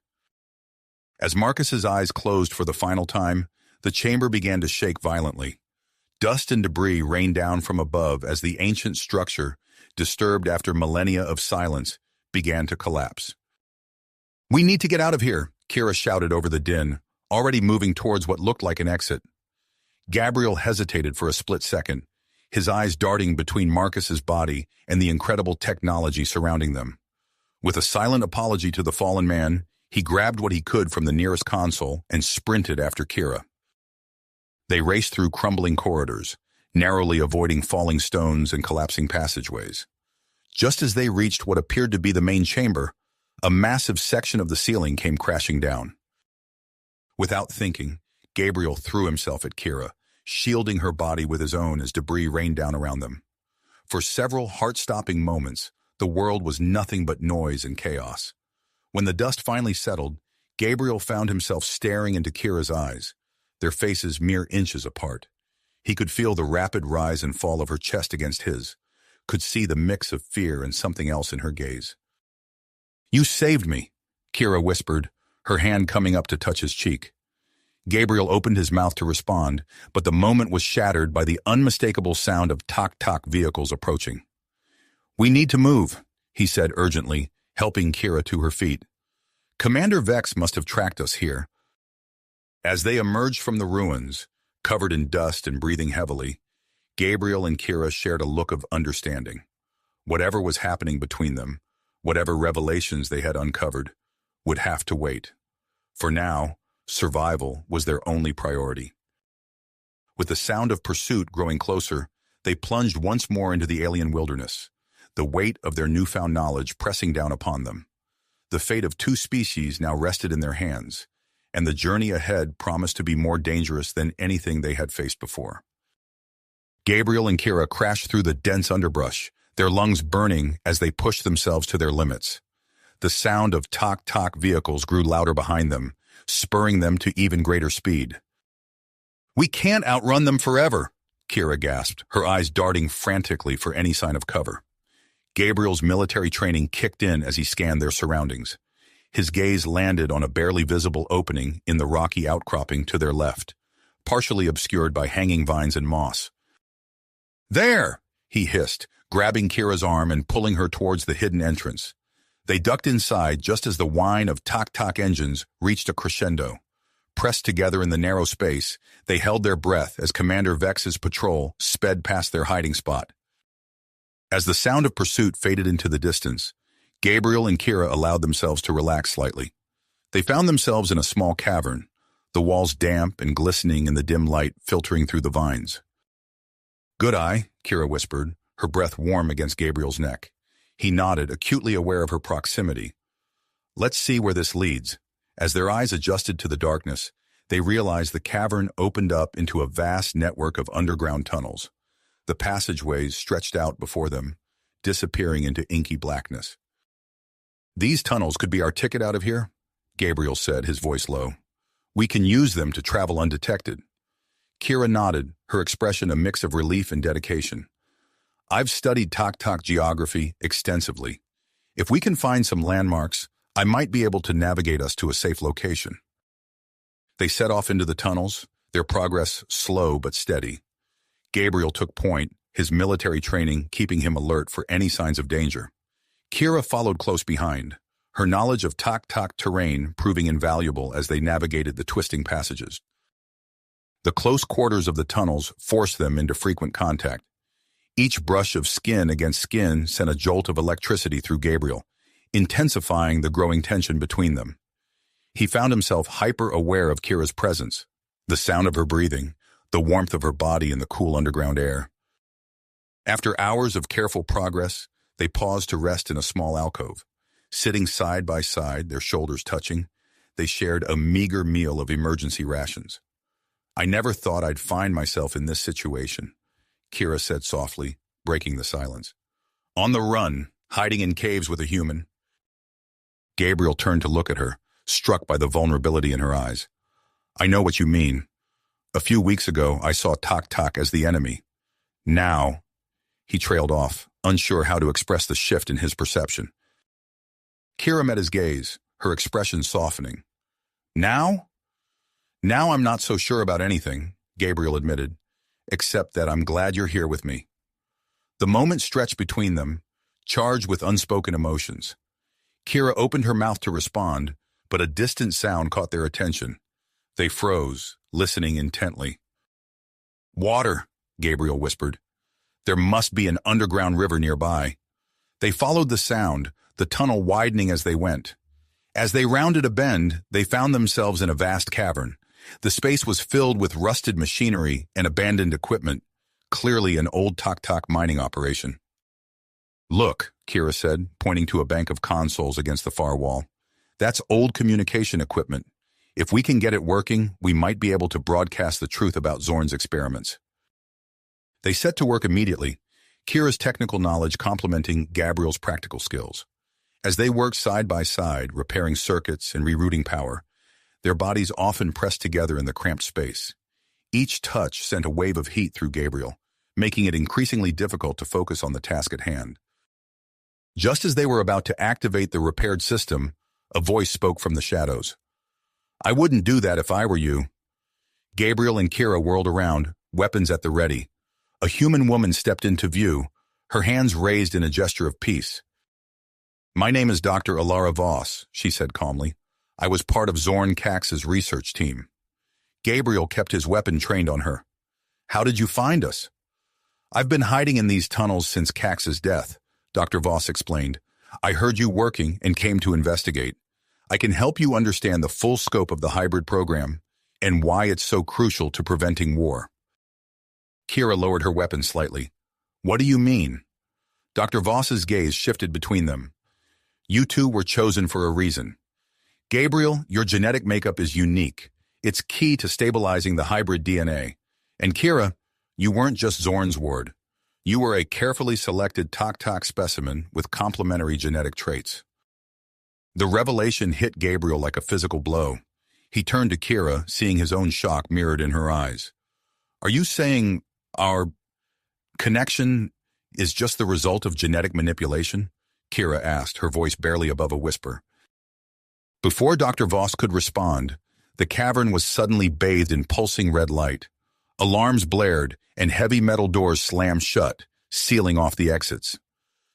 As Marcus's eyes closed for the final time, the chamber began to shake violently. Dust and debris rained down from above as the ancient structure, disturbed after millennia of silence, began to collapse. "We need to get out of here," Kira shouted over the din, already moving towards what looked like an exit. Gabriel hesitated for a split second, his eyes darting between Marcus's body and the incredible technology surrounding them. With a silent apology to the fallen man, he grabbed what he could from the nearest console and sprinted after Kira. They raced through crumbling corridors, narrowly avoiding falling stones and collapsing passageways. Just as they reached what appeared to be the main chamber, a massive section of the ceiling came crashing down. Without thinking, Gabriel threw himself at Kira, shielding her body with his own as debris rained down around them. For several heart-stopping moments, the world was nothing but noise and chaos. When the dust finally settled, Gabriel found himself staring into Kira's eyes, their faces mere inches apart. He could feel the rapid rise and fall of her chest against his, could see the mix of fear and something else in her gaze. "You saved me," Kira whispered, her hand coming up to touch his cheek. Gabriel opened his mouth to respond, but the moment was shattered by the unmistakable sound of tok-tok vehicles approaching. "We need to move," he said urgently, helping Kira to her feet. "Commander Vex must have tracked us here." As they emerged from the ruins, covered in dust and breathing heavily, Gabriel and Kira shared a look of understanding. Whatever was happening between them, whatever revelations they had uncovered, would have to wait. For now, survival was their only priority. With the sound of pursuit growing closer, they plunged once more into the alien wilderness, the weight of their newfound knowledge pressing down upon them. The fate of two species now rested in their hands, and the journey ahead promised to be more dangerous than anything they had faced before. Gabriel and Kira crashed through the dense underbrush, their lungs burning as they pushed themselves to their limits. The sound of tok-tok vehicles grew louder behind them, spurring them to even greater speed. "We can't outrun them forever," Kira gasped, her eyes darting frantically for any sign of cover. Gabriel's military training kicked in as he scanned their surroundings. His gaze landed on a barely visible opening in the rocky outcropping to their left, partially obscured by hanging vines and moss. "There!" he hissed, grabbing Kira's arm and pulling her towards the hidden entrance. They ducked inside just as the whine of tok-tok engines reached a crescendo. Pressed together in the narrow space, they held their breath as Commander Vex's patrol sped past their hiding spot. As the sound of pursuit faded into the distance, Gabriel and Kira allowed themselves to relax slightly. They found themselves in a small cavern, the walls damp and glistening in the dim light filtering through the vines. "Good eye," Kira whispered, her breath warm against Gabriel's neck. He nodded, acutely aware of her proximity. "Let's see where this leads." As their eyes adjusted to the darkness, they realized the cavern opened up into a vast network of underground tunnels. The passageways stretched out before them, disappearing into inky blackness. "These tunnels could be our ticket out of here," Gabriel said, his voice low. "We can use them to travel undetected." Kira nodded, her expression a mix of relief and dedication. "I've studied Tok geography extensively. If we can find some landmarks, I might be able to navigate us to a safe location." They set off into the tunnels, their progress slow but steady. Gabriel took point, his military training keeping him alert for any signs of danger. Kira followed close behind, her knowledge of Tok terrain proving invaluable as they navigated the twisting passages. The close quarters of the tunnels forced them into frequent contact. Each brush of skin against skin sent a jolt of electricity through Gabriel, intensifying the growing tension between them. He found himself hyper-aware of Kira's presence, the sound of her breathing, the warmth of her body in the cool underground air. After hours of careful progress, they paused to rest in a small alcove. Sitting side by side, their shoulders touching, they shared a meager meal of emergency rations. "I never thought I'd find myself in this situation," Kira said softly, breaking the silence. "On the run, hiding in caves with a human." Gabriel turned to look at her, struck by the vulnerability in her eyes. "I know what you mean. A few weeks ago, I saw Tok as the enemy. Now," he trailed off, unsure how to express the shift in his perception. Kira met his gaze, her expression softening. "Now? Now I'm not so sure about anything," Gabriel admitted, "except that I'm glad you're here with me." The moment stretched between them, charged with unspoken emotions. Kira opened her mouth to respond, but a distant sound caught their attention. They froze, listening intently. "Water," Gabriel whispered. "There must be an underground river nearby." They followed the sound, the tunnel widening as they went. As they rounded a bend, they found themselves in a vast cavern. The space was filled with rusted machinery and abandoned equipment, clearly an old Tok mining operation. "Look," Kira said, pointing to a bank of consoles against the far wall. "That's old communication equipment. If we can get it working, we might be able to broadcast the truth about Zorn's experiments." They set to work immediately, Kira's technical knowledge complementing Gabriel's practical skills. As they worked side by side, repairing circuits and rerouting power, their bodies often pressed together in the cramped space. Each touch sent a wave of heat through Gabriel, making it increasingly difficult to focus on the task at hand. Just as they were about to activate the repaired system, a voice spoke from the shadows. "I wouldn't do that if I were you." Gabriel and Kira whirled around, weapons at the ready. A human woman stepped into view, her hands raised in a gesture of peace. "My name is Dr. Alara Voss," she said calmly. "I was part of Zorn Cax's research team." Gabriel kept his weapon trained on her. "How did you find us?" "I've been hiding in these tunnels since Cax's death," Dr. Voss explained. "I heard you working and came to investigate. I can help you understand the full scope of the hybrid program and why it's so crucial to preventing war." Kira lowered her weapon slightly. "What do you mean?" Dr. Voss's gaze shifted between them. "You two were chosen for a reason. Gabriel, your genetic makeup is unique. It's key to stabilizing the hybrid DNA. And Kira, you weren't just Zorn's ward. You were a carefully selected Tok specimen with complementary genetic traits." The revelation hit Gabriel like a physical blow. He turned to Kira, seeing his own shock mirrored in her eyes. "Are you saying our connection is just the result of genetic manipulation?" Kira asked, her voice barely above a whisper. Before Dr. Voss could respond, the cavern was suddenly bathed in pulsing red light. Alarms blared, and heavy metal doors slammed shut, sealing off the exits.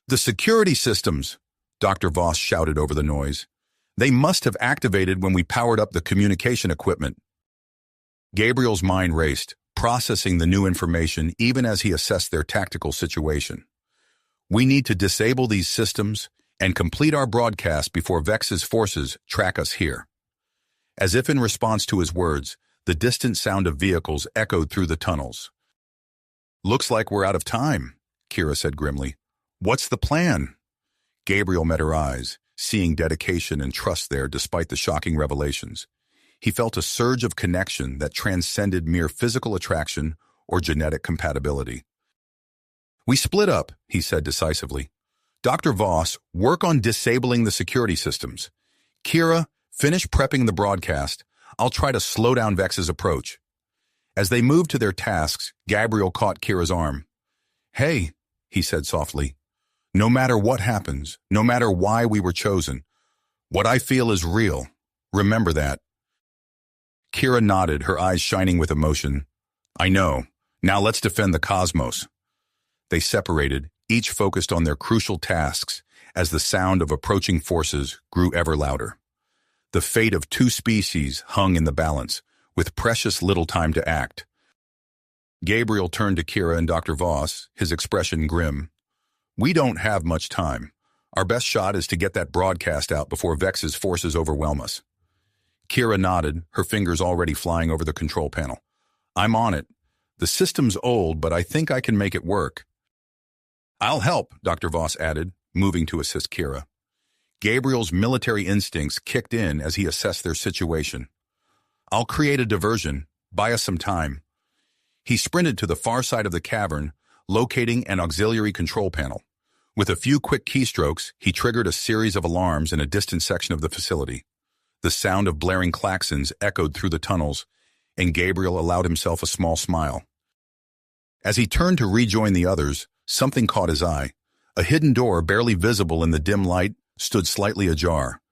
"The security systems!" Dr. Voss shouted over the noise. "They must have activated when we powered up the communication equipment." Gabriel's mind raced, processing the new information even as he assessed their tactical situation. "We need to disable these systems and complete our broadcast before Vex's forces track us here." As if in response to his words, the distant sound of vehicles echoed through the tunnels. "Looks like we're out of time," Kira said grimly. "What's the plan?" Gabriel met her eyes, seeing dedication and trust there despite the shocking revelations. He felt a surge of connection that transcended mere physical attraction or genetic compatibility. "We split up," he said decisively. "Dr. Voss, work on disabling the security systems. Kira, finish prepping the broadcast. I'll try to slow down Vex's approach." As they moved to their tasks, Gabriel caught Kira's arm. "Hey," he said softly, "no matter what happens, no matter why we were chosen, what I feel is real. Remember that." Kira nodded, her eyes shining with emotion. "I know. Now let's defend the cosmos." They separated, each focused on their crucial tasks as the sound of approaching forces grew ever louder. The fate of two species hung in the balance, with precious little time to act. Gabriel turned to Kira and Dr. Voss, his expression grim. "We don't have much time. Our best shot is to get that broadcast out before Vex's forces overwhelm us." Kira nodded, her fingers already flying over the control panel. "I'm on it. The system's old, but I think I can make it work." "I'll help," Dr. Voss added, moving to assist Kira. Gabriel's military instincts kicked in as he assessed their situation. "I'll create a diversion. Buy us some time." He sprinted to the far side of the cavern, locating an auxiliary control panel. With a few quick keystrokes, he triggered a series of alarms in a distant section of the facility. The sound of blaring klaxons echoed through the tunnels, and Gabriel allowed himself a small smile. As he turned to rejoin the others, something caught his eye. A hidden door, barely visible in the dim light, stood slightly ajar.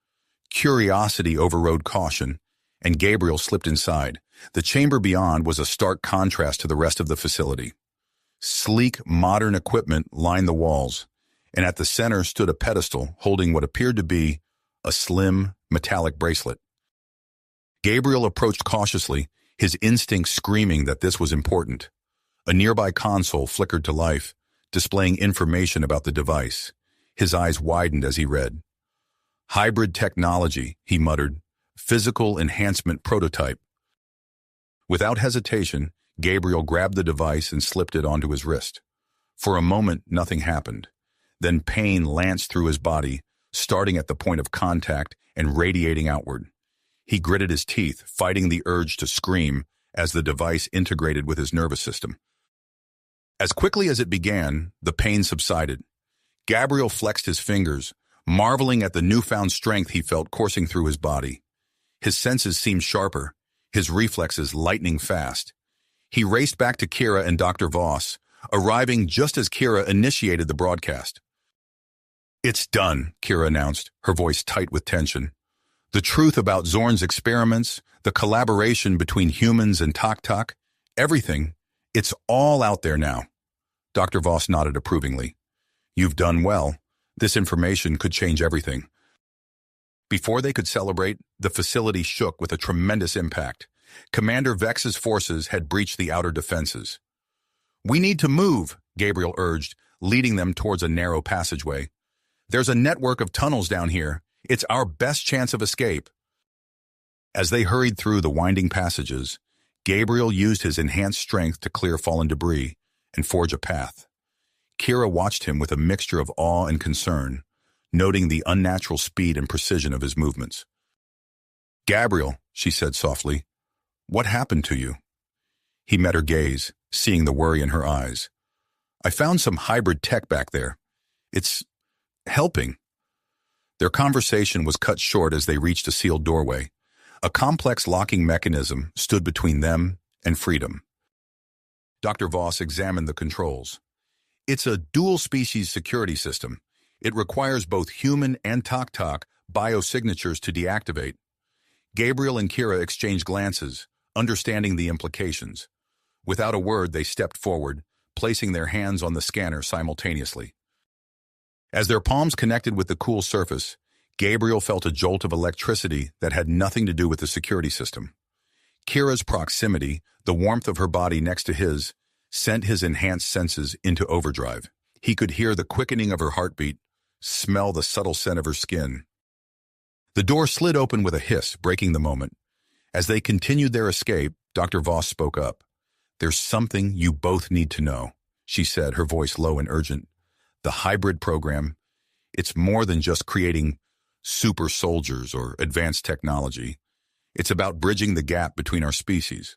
Curiosity overrode caution, and Gabriel slipped inside. The chamber beyond was a stark contrast to the rest of the facility. Sleek, modern equipment lined the walls, and at the center stood a pedestal holding what appeared to be a slim, metallic bracelet. Gabriel approached cautiously, his instincts screaming that this was important. A nearby console flickered to life, displaying information about the device. His eyes widened as he read. "Hybrid technology," he muttered. "Physical enhancement prototype." Without hesitation, Gabriel grabbed the device and slipped it onto his wrist. For a moment, nothing happened. Then pain lanced through his body, starting at the point of contact and radiating outward. He gritted his teeth, fighting the urge to scream as the device integrated with his nervous system. As quickly as it began, the pain subsided. Gabriel flexed his fingers, marveling at the newfound strength he felt coursing through his body. His senses seemed sharper, his reflexes lightning fast. He raced back to Kira and Dr. Voss, arriving just as Kira initiated the broadcast. "It's done," Kira announced, her voice tight with tension. "The truth about Zorn's experiments, the collaboration between humans and Tok, everything, it's all out there now." Dr. Voss nodded approvingly. "You've done well. This information could change everything." Before they could celebrate, the facility shook with a tremendous impact. Commander Vex's forces had breached the outer defenses. "We need to move," Gabriel urged, leading them towards a narrow passageway. "There's a network of tunnels down here. It's our best chance of escape." As they hurried through the winding passages, Gabriel used his enhanced strength to clear fallen debris and forge a path. Kira watched him with a mixture of awe and concern, noting the unnatural speed and precision of his movements. "Gabriel," she said softly, "what happened to you?" He met her gaze, seeing the worry in her eyes. "I found some hybrid tech back there. It's helping." Their conversation was cut short as they reached a sealed doorway. A complex locking mechanism stood between them and freedom. Dr. Voss examined the controls. "It's a dual-species security system. It requires both human and Tok biosignatures to deactivate." Gabriel and Kira exchanged glances, understanding the implications. Without a word, they stepped forward, placing their hands on the scanner simultaneously. As their palms connected with the cool surface, Gabriel felt a jolt of electricity that had nothing to do with the security system. Kira's proximity, the warmth of her body next to his, sent his enhanced senses into overdrive. He could hear the quickening of her heartbeat, smell the subtle scent of her skin. The door slid open with a hiss, breaking the moment. As they continued their escape, Dr. Voss spoke up. "There's something you both need to know," she said, her voice low and urgent. "The hybrid program, it's more than just creating super soldiers or advanced technology. It's about bridging the gap between our species."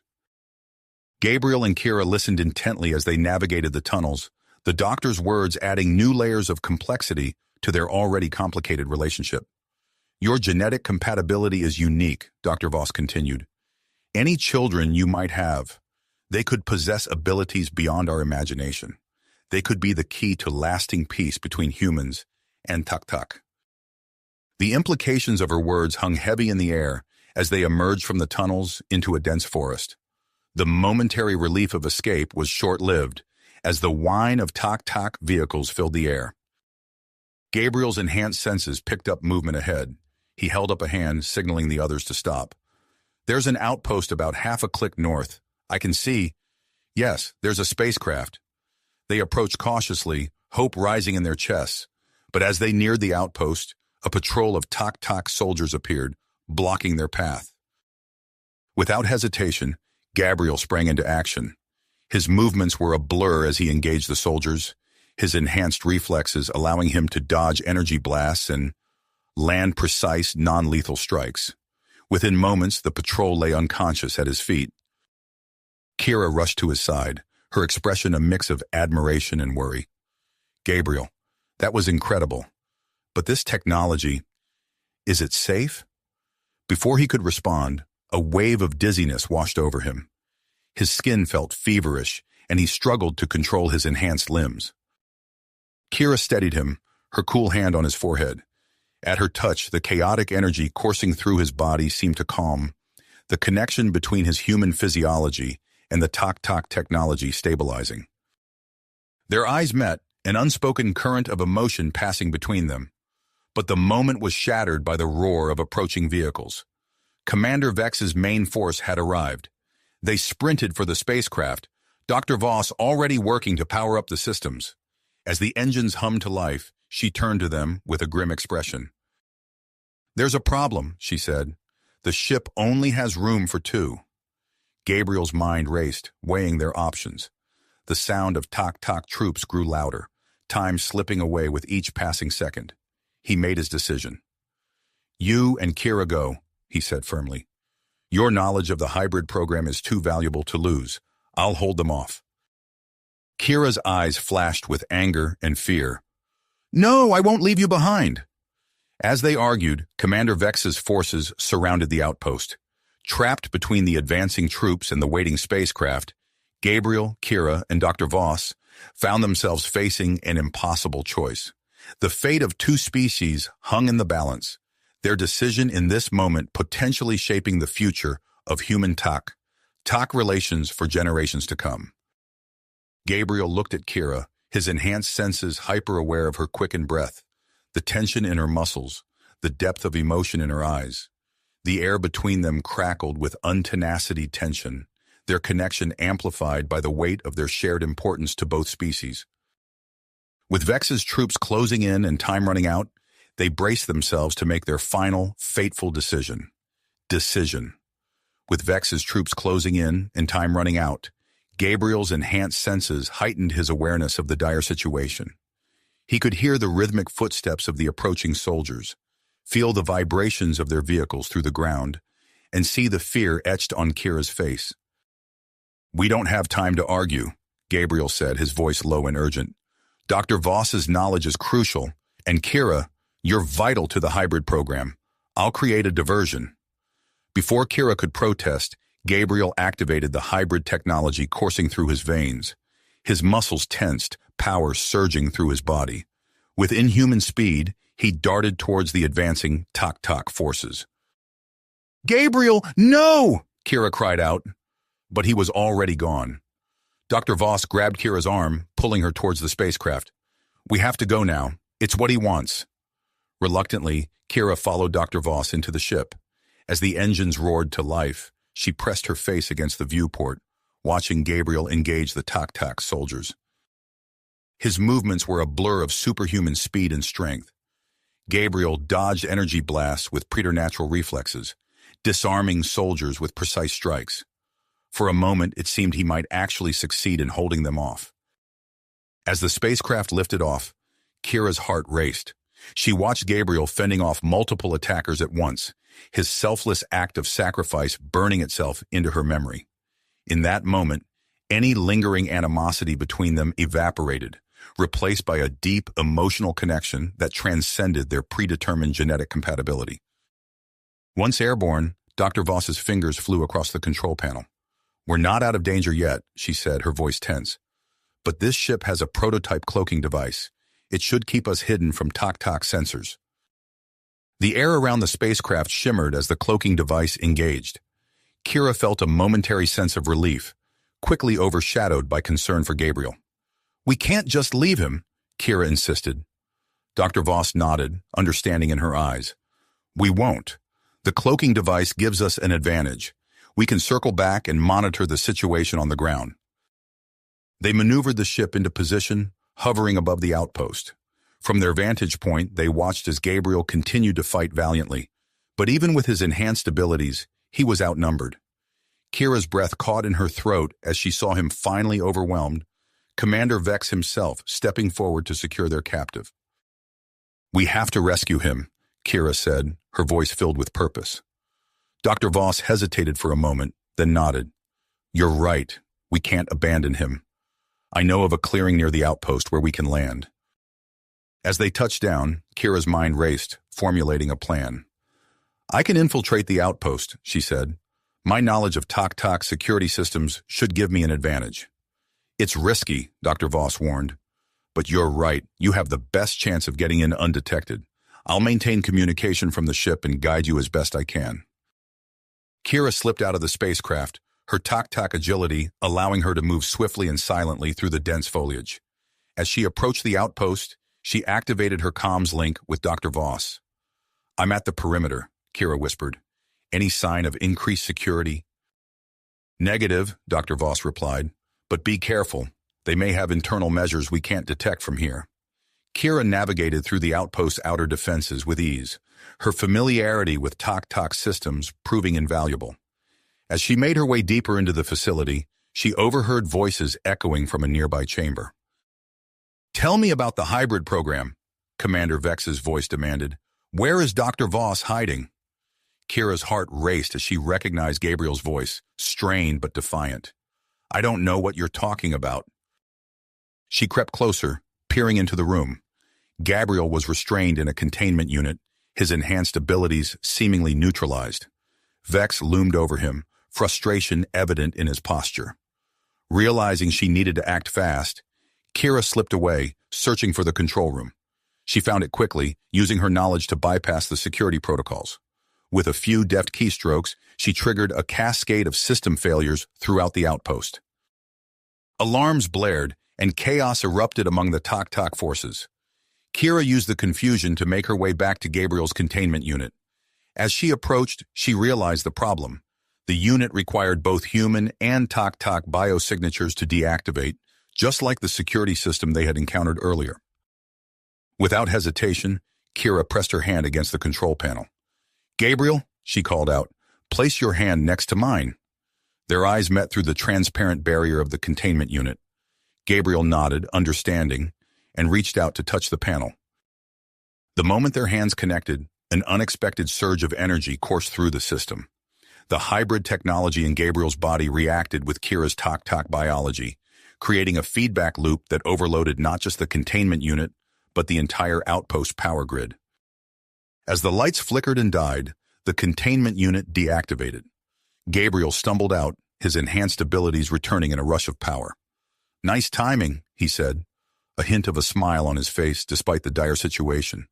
Gabriel and Kira listened intently as they navigated the tunnels, the doctor's words adding new layers of complexity to their already complicated relationship. "Your genetic compatibility is unique," Dr. Voss continued. "Any children you might have, they could possess abilities beyond our imagination. They could be the key to lasting peace between humans and Tak-Tak." The implications of her words hung heavy in the air as they emerged from the tunnels into a dense forest. The momentary relief of escape was short-lived as the whine of Tak-Tak vehicles filled the air. Gabriel's enhanced senses picked up movement ahead. He held up a hand, signaling the others to stop. "There's an outpost about half a click north. I can see. Yes, there's a spacecraft." They approached cautiously, hope rising in their chests. But as they neared the outpost, a patrol of Tak-Tak soldiers appeared, blocking their path. Without hesitation, Gabriel sprang into action. His movements were a blur as he engaged the soldiers, his enhanced reflexes allowing him to dodge energy blasts and land precise, non-lethal strikes. Within moments, the patrol lay unconscious at his feet. Kira rushed to his side, her expression a mix of admiration and worry. "Gabriel, that was incredible. But this technology, is it safe?" Before he could respond, a wave of dizziness washed over him. His skin felt feverish, and he struggled to control his enhanced limbs. Kira steadied him, her cool hand on his forehead. At her touch, the chaotic energy coursing through his body seemed to calm, the connection between his human physiology and the Tak-Tak technology stabilizing. Their eyes met, an unspoken current of emotion passing between them. But the moment was shattered by the roar of approaching vehicles. Commander Vex's main force had arrived. They sprinted for the spacecraft, Dr. Voss already working to power up the systems. As the engines hummed to life, she turned to them with a grim expression. "There's a problem," she said. "The ship only has room for 2. Gabriel's mind raced, weighing their options. The sound of Tak-Tak troops grew louder, time slipping away with each passing second. He made his decision. "You and Kira go," he said firmly. "Your knowledge of the hybrid program is too valuable to lose. I'll hold them off." Kira's eyes flashed with anger and fear. "No, I won't leave you behind." As they argued, Commander Vex's forces surrounded the outpost. Trapped between the advancing troops and the waiting spacecraft, Gabriel, Kira, and Dr. Voss found themselves facing an impossible choice. The fate of 2 species hung in the balance, their decision in this moment potentially shaping the future of human Tak relations for generations to come. Gabriel looked at Kira, his enhanced senses hyper-aware of her quickened breath, the tension in her muscles, the depth of emotion in her eyes. The air between them crackled with untenacity tension, their connection amplified by the weight of their shared importance to both species. With Vex's troops closing in and time running out, they braced themselves to make their final, fateful decision. With Vex's troops closing in and time running out, Gabriel's enhanced senses heightened his awareness of the dire situation. He could hear the rhythmic footsteps of the approaching soldiers, feel the vibrations of their vehicles through the ground, and see the fear etched on Kira's face. "We don't have time to argue," Gabriel said, his voice low and urgent. "Dr. Voss's knowledge is crucial, and Kira, you're vital to the hybrid program. I'll create a diversion." Before Kira could protest, Gabriel activated the hybrid technology coursing through his veins. His muscles tensed, power surging through his body. With inhuman speed, he darted towards the advancing Tak forces. "Gabriel, no!" Kira cried out, but he was already gone. Dr. Voss grabbed Kira's arm, pulling her towards the spacecraft. "We have to go now. It's what he wants." Reluctantly, Kira followed Dr. Voss into the ship. As the engines roared to life, she pressed her face against the viewport, watching Gabriel engage the Tak soldiers. His movements were a blur of superhuman speed and strength. Gabriel dodged energy blasts with preternatural reflexes, disarming soldiers with precise strikes. For a moment, it seemed he might actually succeed in holding them off. As the spacecraft lifted off, Kira's heart raced. She watched Gabriel fending off multiple attackers at once, his selfless act of sacrifice burning itself into her memory. In that moment, any lingering animosity between them evaporated, replaced by a deep emotional connection that transcended their predetermined genetic compatibility. Once airborne, Dr. Voss's fingers flew across the control panel. "We're not out of danger yet," she said, her voice tense. "But this ship has a prototype cloaking device. It should keep us hidden from Tok-Tok sensors." The air around the spacecraft shimmered as the cloaking device engaged. Kira felt a momentary sense of relief, quickly overshadowed by concern for Gabriel. "We can't just leave him," Kira insisted. Dr. Voss nodded, understanding in her eyes. "We won't. The cloaking device gives us an advantage. We can circle back and monitor the situation on the ground." They maneuvered the ship into position, hovering above the outpost. From their vantage point, they watched as Gabriel continued to fight valiantly. But even with his enhanced abilities, he was outnumbered. Kira's breath caught in her throat as she saw him finally overwhelmed, Commander Vex himself stepping forward to secure their captive. "We have to rescue him," Kira said, her voice filled with purpose. Dr. Voss hesitated for a moment, then nodded. "You're right. We can't abandon him. I know of a clearing near the outpost where we can land." As they touched down, Kira's mind raced, formulating a plan. "I can infiltrate the outpost," she said. "My knowledge of Tok-Tok security systems should give me an advantage." "It's risky," Dr. Voss warned. "But you're right. You have the best chance of getting in undetected. I'll maintain communication from the ship and guide you as best I can." Kira slipped out of the spacecraft, her Tok-Tok agility allowing her to move swiftly and silently through the dense foliage. As she approached the outpost, she activated her comms link with Dr. Voss. "I'm at the perimeter," Kira whispered. "Any sign of increased security?" "Negative," Dr. Voss replied. "But be careful. They may have internal measures we can't detect from here." Kira navigated through the outpost's outer defenses with ease, her familiarity with Tok-Tok systems proving invaluable. As she made her way deeper into the facility, she overheard voices echoing from a nearby chamber. "Tell me about the hybrid program," Commander Vex's voice demanded. "Where is Dr. Voss hiding?" Kira's heart raced as she recognized Gabriel's voice, strained but defiant. "I don't know what you're talking about." She crept closer, peering into the room. Gabriel was restrained in a containment unit, his enhanced abilities seemingly neutralized. Vex loomed over him, frustration evident in his posture. Realizing she needed to act fast, Kira slipped away, searching for the control room. She found it quickly, using her knowledge to bypass the security protocols. With a few deft keystrokes, she triggered a cascade of system failures throughout the outpost. Alarms blared, and chaos erupted among the Tok-Tok forces. Kira used the confusion to make her way back to Gabriel's containment unit. As she approached, she realized the problem. The unit required both human and Tok-Tok biosignatures to deactivate, just like the security system they had encountered earlier. Without hesitation, Kira pressed her hand against the control panel. "Gabriel," she called out, "place your hand next to mine." Their eyes met through the transparent barrier of the containment unit. Gabriel nodded, understanding, and reached out to touch the panel. The moment their hands connected, an unexpected surge of energy coursed through the system. The hybrid technology in Gabriel's body reacted with Kira's Tok-Tok biology, creating a feedback loop that overloaded not just the containment unit, but the entire outpost power grid. As the lights flickered and died, the containment unit deactivated. Gabriel stumbled out, his enhanced abilities returning in a rush of power. "Nice timing," he said, a hint of a smile on his face despite the dire situation.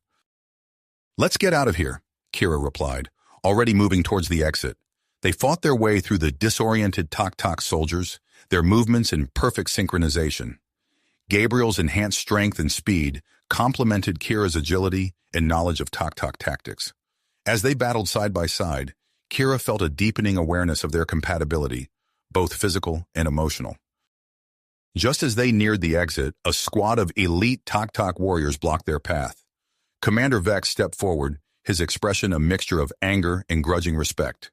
"Let's get out of here," Kira replied, already moving towards the exit. They fought their way through the disoriented Tok-Tok soldiers, their movements in perfect synchronization. Gabriel's enhanced strength and speed complemented Kira's agility and knowledge of Tok-Tok tactics. As they battled side by side, Kira felt a deepening awareness of their compatibility, both physical and emotional. Just as they neared the exit, a squad of elite Tok-Tok warriors blocked their path. Commander Vex stepped forward, his expression a mixture of anger and grudging respect.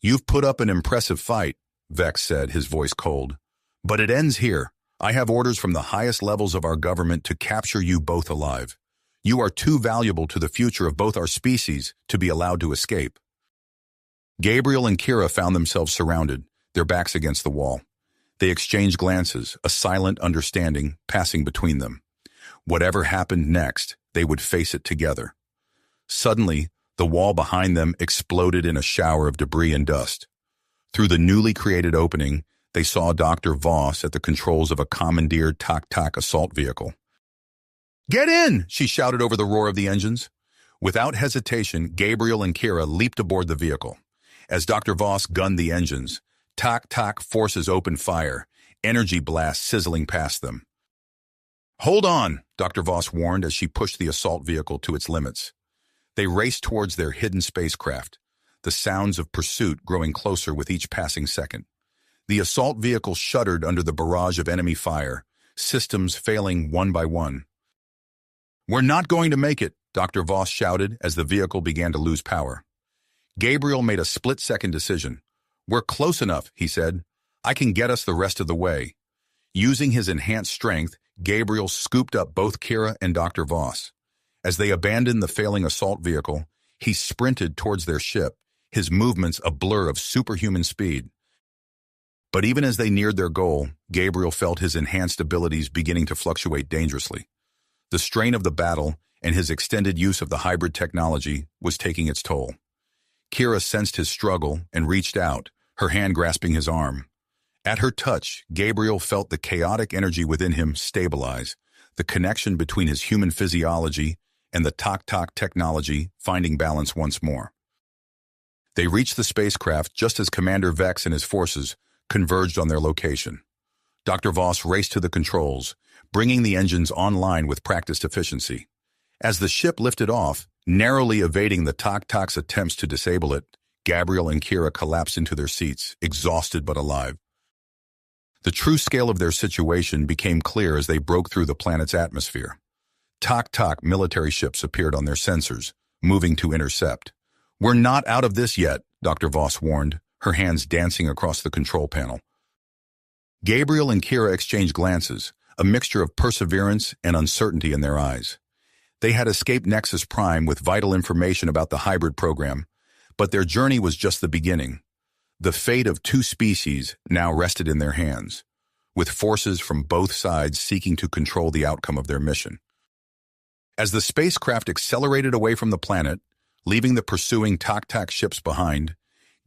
You've put up an impressive fight, Vex said, his voice cold. But it ends here. I have orders from the highest levels of our government to capture you both alive. You are too valuable to the future of both our species to be allowed to escape. Gabriel and Kira found themselves surrounded, their backs against the wall. They exchanged glances, a silent understanding passing between them. Whatever happened next, they would face it together. Suddenly, the wall behind them exploded in a shower of debris and dust. Through the newly created opening, they saw Dr. Voss at the controls of a commandeered Tak-Tak assault vehicle. "Get in!" she shouted over the roar of the engines. Without hesitation, Gabriel and Kira leaped aboard the vehicle. As Dr. Voss gunned the engines, Tak-Tak forces opened fire, energy blasts sizzling past them. "Hold on," Dr. Voss warned as she pushed the assault vehicle to its limits. They raced towards their hidden spacecraft, the sounds of pursuit growing closer with each passing second. The assault vehicle shuddered under the barrage of enemy fire, systems failing one by one. "We're not going to make it," Dr. Voss shouted as the vehicle began to lose power. Gabriel made a split-second decision. "We're close enough," he said. "I can get us the rest of the way." Using his enhanced strength, Gabriel scooped up both Kira and Dr. Voss. As they abandoned the failing assault vehicle, he sprinted towards their ship, his movements a blur of superhuman speed. But even as they neared their goal, Gabriel felt his enhanced abilities beginning to fluctuate dangerously. The strain of the battle and his extended use of the hybrid technology was taking its toll. Kira sensed his struggle and reached out, her hand grasping his arm. At her touch, Gabriel felt the chaotic energy within him stabilize, the connection between his human physiology and the Tak-Tak technology finding balance once more. They reached the spacecraft just as Commander Vex and his forces converged on their location. Dr. Voss raced to the controls, bringing the engines online with practiced efficiency. As the ship lifted off, narrowly evading the Tak-Tak's attempts to disable it, Gabriel and Kira collapsed into their seats, exhausted but alive. The true scale of their situation became clear as they broke through the planet's atmosphere. Tak-Tak military ships appeared on their sensors, moving to intercept. "We're not out of this yet," Dr. Voss warned, her hands dancing across the control panel. Gabriel and Kira exchanged glances, a mixture of perseverance and uncertainty in their eyes. They had escaped Nexus Prime with vital information about the hybrid program, but their journey was just the beginning. The fate of two species now rested in their hands, with forces from both sides seeking to control the outcome of their mission. As the spacecraft accelerated away from the planet, leaving the pursuing Tak-Tak ships behind,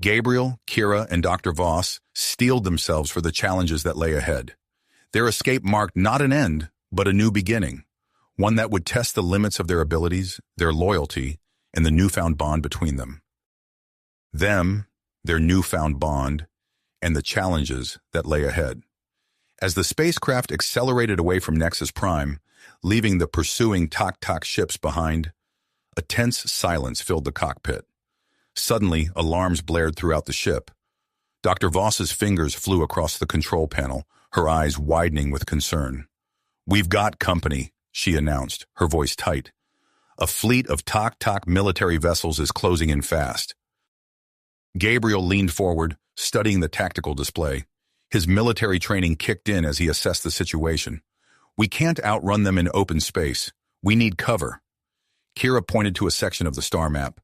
Gabriel, Kira, and Dr. Voss steeled themselves for the challenges that lay ahead. Their escape marked not an end, but a new beginning, one that would test the limits of their abilities, their loyalty, and the newfound bond between them. Them, their newfound bond, and the challenges that lay ahead. As the spacecraft accelerated away from Nexus Prime, leaving the pursuing Tak-Tak ships behind, a tense silence filled the cockpit. Suddenly, alarms blared throughout the ship. Dr. Voss's fingers flew across the control panel, her eyes widening with concern. "We've got company," she announced, her voice tight. "A fleet of Tak-Tak military vessels is closing in fast." Gabriel leaned forward, studying the tactical display. His military training kicked in as he assessed the situation. "We can't outrun them in open space. We need cover." Kira pointed to a section of the star map.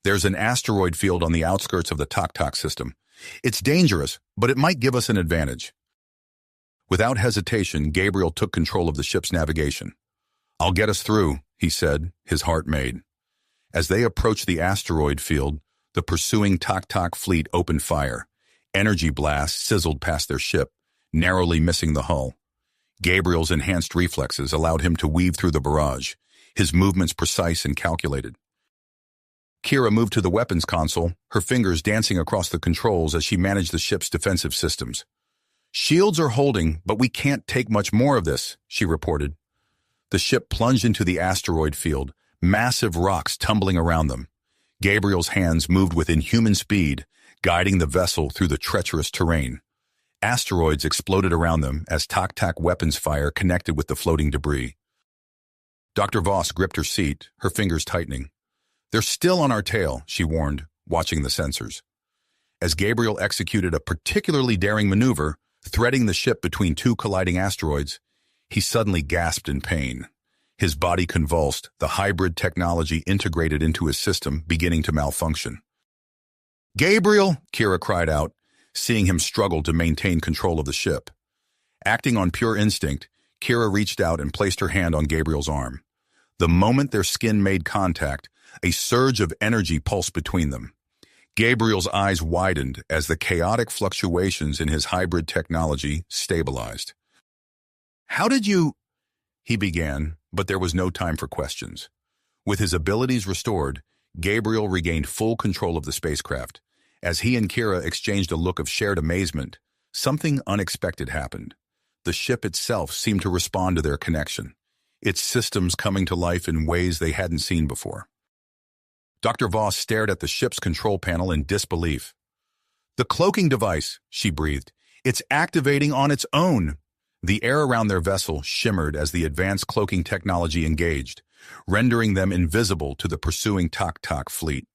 "There's an asteroid field on the outskirts of the Tak-Tak system. It's dangerous, but it might give us an advantage." Without hesitation, Gabriel took control of the ship's navigation. "I'll get us through," he said, his heart made. As they approached the asteroid field, the pursuing Tak-Tak fleet opened fire. Energy blasts sizzled past their ship, narrowly missing the hull. Gabriel's enhanced reflexes allowed him to weave through the barrage, his movements precise and calculated. Kira moved to the weapons console, her fingers dancing across the controls as she managed the ship's defensive systems. "Shields are holding, but we can't take much more of this," she reported. The ship plunged into the asteroid field, massive rocks tumbling around them. Gabriel's hands moved with inhuman speed, guiding the vessel through the treacherous terrain. Asteroids exploded around them as Tak-Tak weapons fire connected with the floating debris. Dr. Voss gripped her seat, her fingers tightening. "They're still on our tail," she warned, watching the sensors. as Gabriel executed a particularly daring maneuver, threading the ship between two colliding asteroids. He suddenly gasped in pain. His body convulsed, the hybrid technology integrated into his system beginning to malfunction. "Gabriel!" Kira cried out, seeing him struggle to maintain control of the ship. Acting on pure instinct, Kira reached out and placed her hand on Gabriel's arm. The moment their skin made contact, a surge of energy pulsed between them. Gabriel's eyes widened as the chaotic fluctuations in his hybrid technology stabilized. "How did you—" he began, but there was no time for questions. With his abilities restored, Gabriel regained full control of the spacecraft. As he and Kira exchanged a look of shared amazement, something unexpected happened. The ship itself seemed to respond to their connection, its systems coming to life in ways they hadn't seen before. Dr. Voss stared at the ship's control panel in disbelief. "The cloaking device," she breathed. "It's activating on its own." The air around their vessel shimmered as the advanced cloaking technology engaged, rendering them invisible to the pursuing Tak fleet.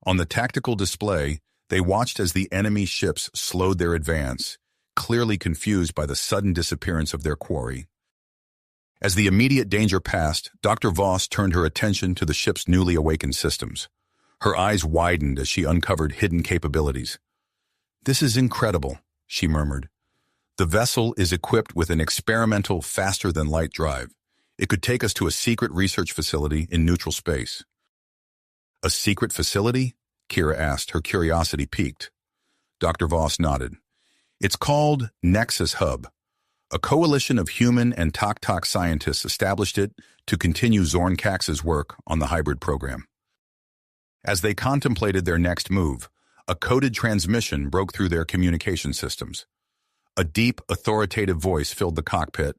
On the tactical display, they watched as the enemy ships slowed their advance, clearly confused by the sudden disappearance of their quarry. As the immediate danger passed, Dr. Voss turned her attention to the ship's newly awakened systems. Her eyes widened as she uncovered hidden capabilities. "This is incredible," she murmured. "The vessel is equipped with an experimental faster-than-light drive. It could take us to a secret research facility in neutral space." "A secret facility?" Kira asked, her curiosity piqued. Dr. Voss nodded. "It's called Nexus Hub. A coalition of human and Tak scientists established it to continue Zorn Kax's work on the hybrid program." As they contemplated their next move, a coded transmission broke through their communication systems. A deep, authoritative voice filled the cockpit.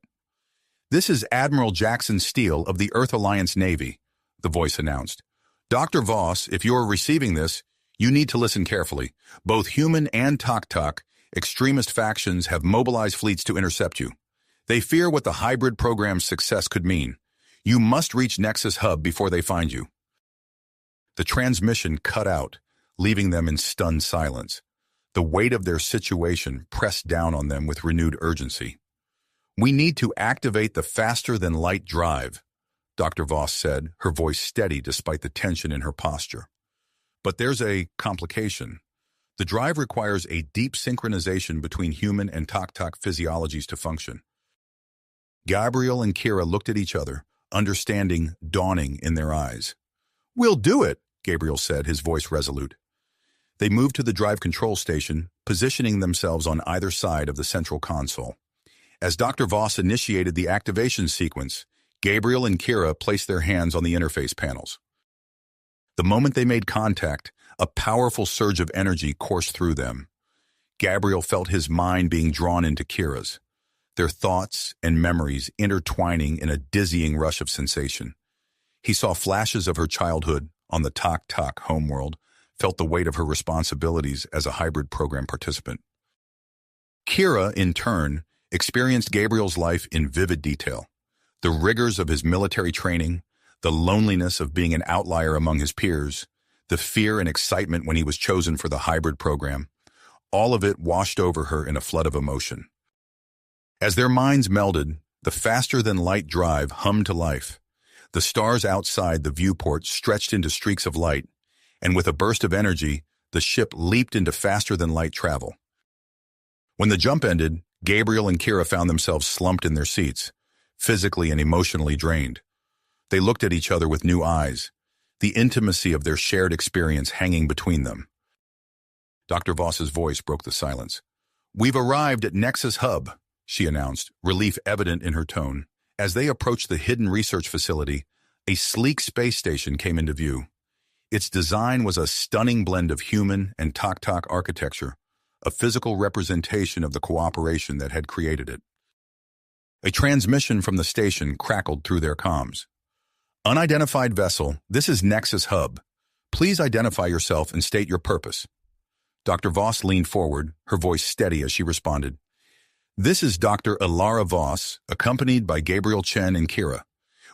"This is Admiral Jackson Steele of the Earth Alliance Navy," the voice announced. "Dr. Voss, if you are receiving this, you need to listen carefully. Both human and Tak extremist factions have mobilized fleets to intercept you. They fear what the hybrid program's success could mean. You must reach Nexus Hub before they find you." The transmission cut out, leaving them in stunned silence. The weight of their situation pressed down on them with renewed urgency. "We need to activate the faster-than-light drive," Dr. Voss said, her voice steady despite the tension in her posture. "But there's a complication. The drive requires a deep synchronization between human and Tak physiologies to function." Gabriel and Kira looked at each other, understanding dawning in their eyes. "We'll do it," Gabriel said, his voice resolute. They moved to the drive control station, positioning themselves on either side of the central console. As Dr. Voss initiated the activation sequence, Gabriel and Kira placed their hands on the interface panels. The moment they made contact, a powerful surge of energy coursed through them. Gabriel felt his mind being drawn into Kira's, their thoughts and memories intertwining in a dizzying rush of sensation. He saw flashes of her childhood on the Tak homeworld, felt the weight of her responsibilities as a hybrid program participant. Kira, in turn, experienced Gabriel's life in vivid detail. The rigors of his military training, the loneliness of being an outlier among his peers, the fear and excitement when he was chosen for the hybrid program, all of it washed over her in a flood of emotion. As their minds melded, the faster-than-light drive hummed to life. The stars outside the viewport stretched into streaks of light, and with a burst of energy, the ship leaped into faster-than-light travel. When the jump ended, Gabriel and Kira found themselves slumped in their seats, physically and emotionally drained. They looked at each other with new eyes, the intimacy of their shared experience hanging between them. Dr. Voss's voice broke the silence. "We've arrived at Nexus Hub," she announced, relief evident in her tone. As they approached the hidden research facility, a sleek space station came into view. Its design was a stunning blend of human and Tak architecture, a physical representation of the cooperation that had created it. A transmission from the station crackled through their comms. "Unidentified vessel, this is Nexus Hub. Please identify yourself and state your purpose." Dr. Voss leaned forward, her voice steady as she responded. "This is Dr. Ilara Voss, accompanied by Gabriel Chen and Kira.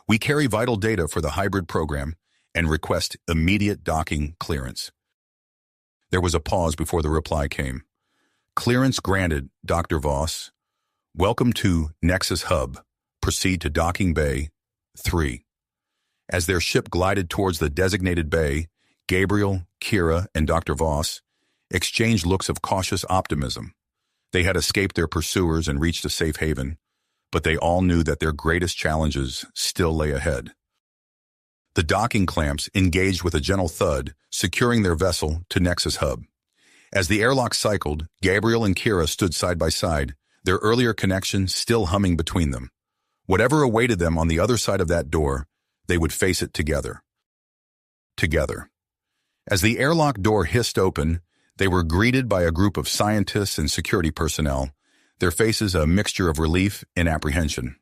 We carry vital data for the hybrid program and request immediate docking clearance." There was a pause before the reply came. Clearance granted, Dr. Voss. Welcome to Nexus Hub. Proceed to Docking Bay 3. As their ship glided towards the designated bay, Gabriel, Kira, and Dr. Voss exchanged looks of cautious optimism. They had escaped their pursuers and reached a safe haven, but they all knew that their greatest challenges still lay ahead. The docking clamps engaged with a gentle thud, securing their vessel to Nexus Hub. As the airlock cycled, Gabriel and Kira stood side by side, their earlier connection still humming between them. Whatever awaited them on the other side of that door, they would face it together. Together. As the airlock door hissed open, they were greeted by a group of scientists and security personnel, their faces a mixture of relief and apprehension.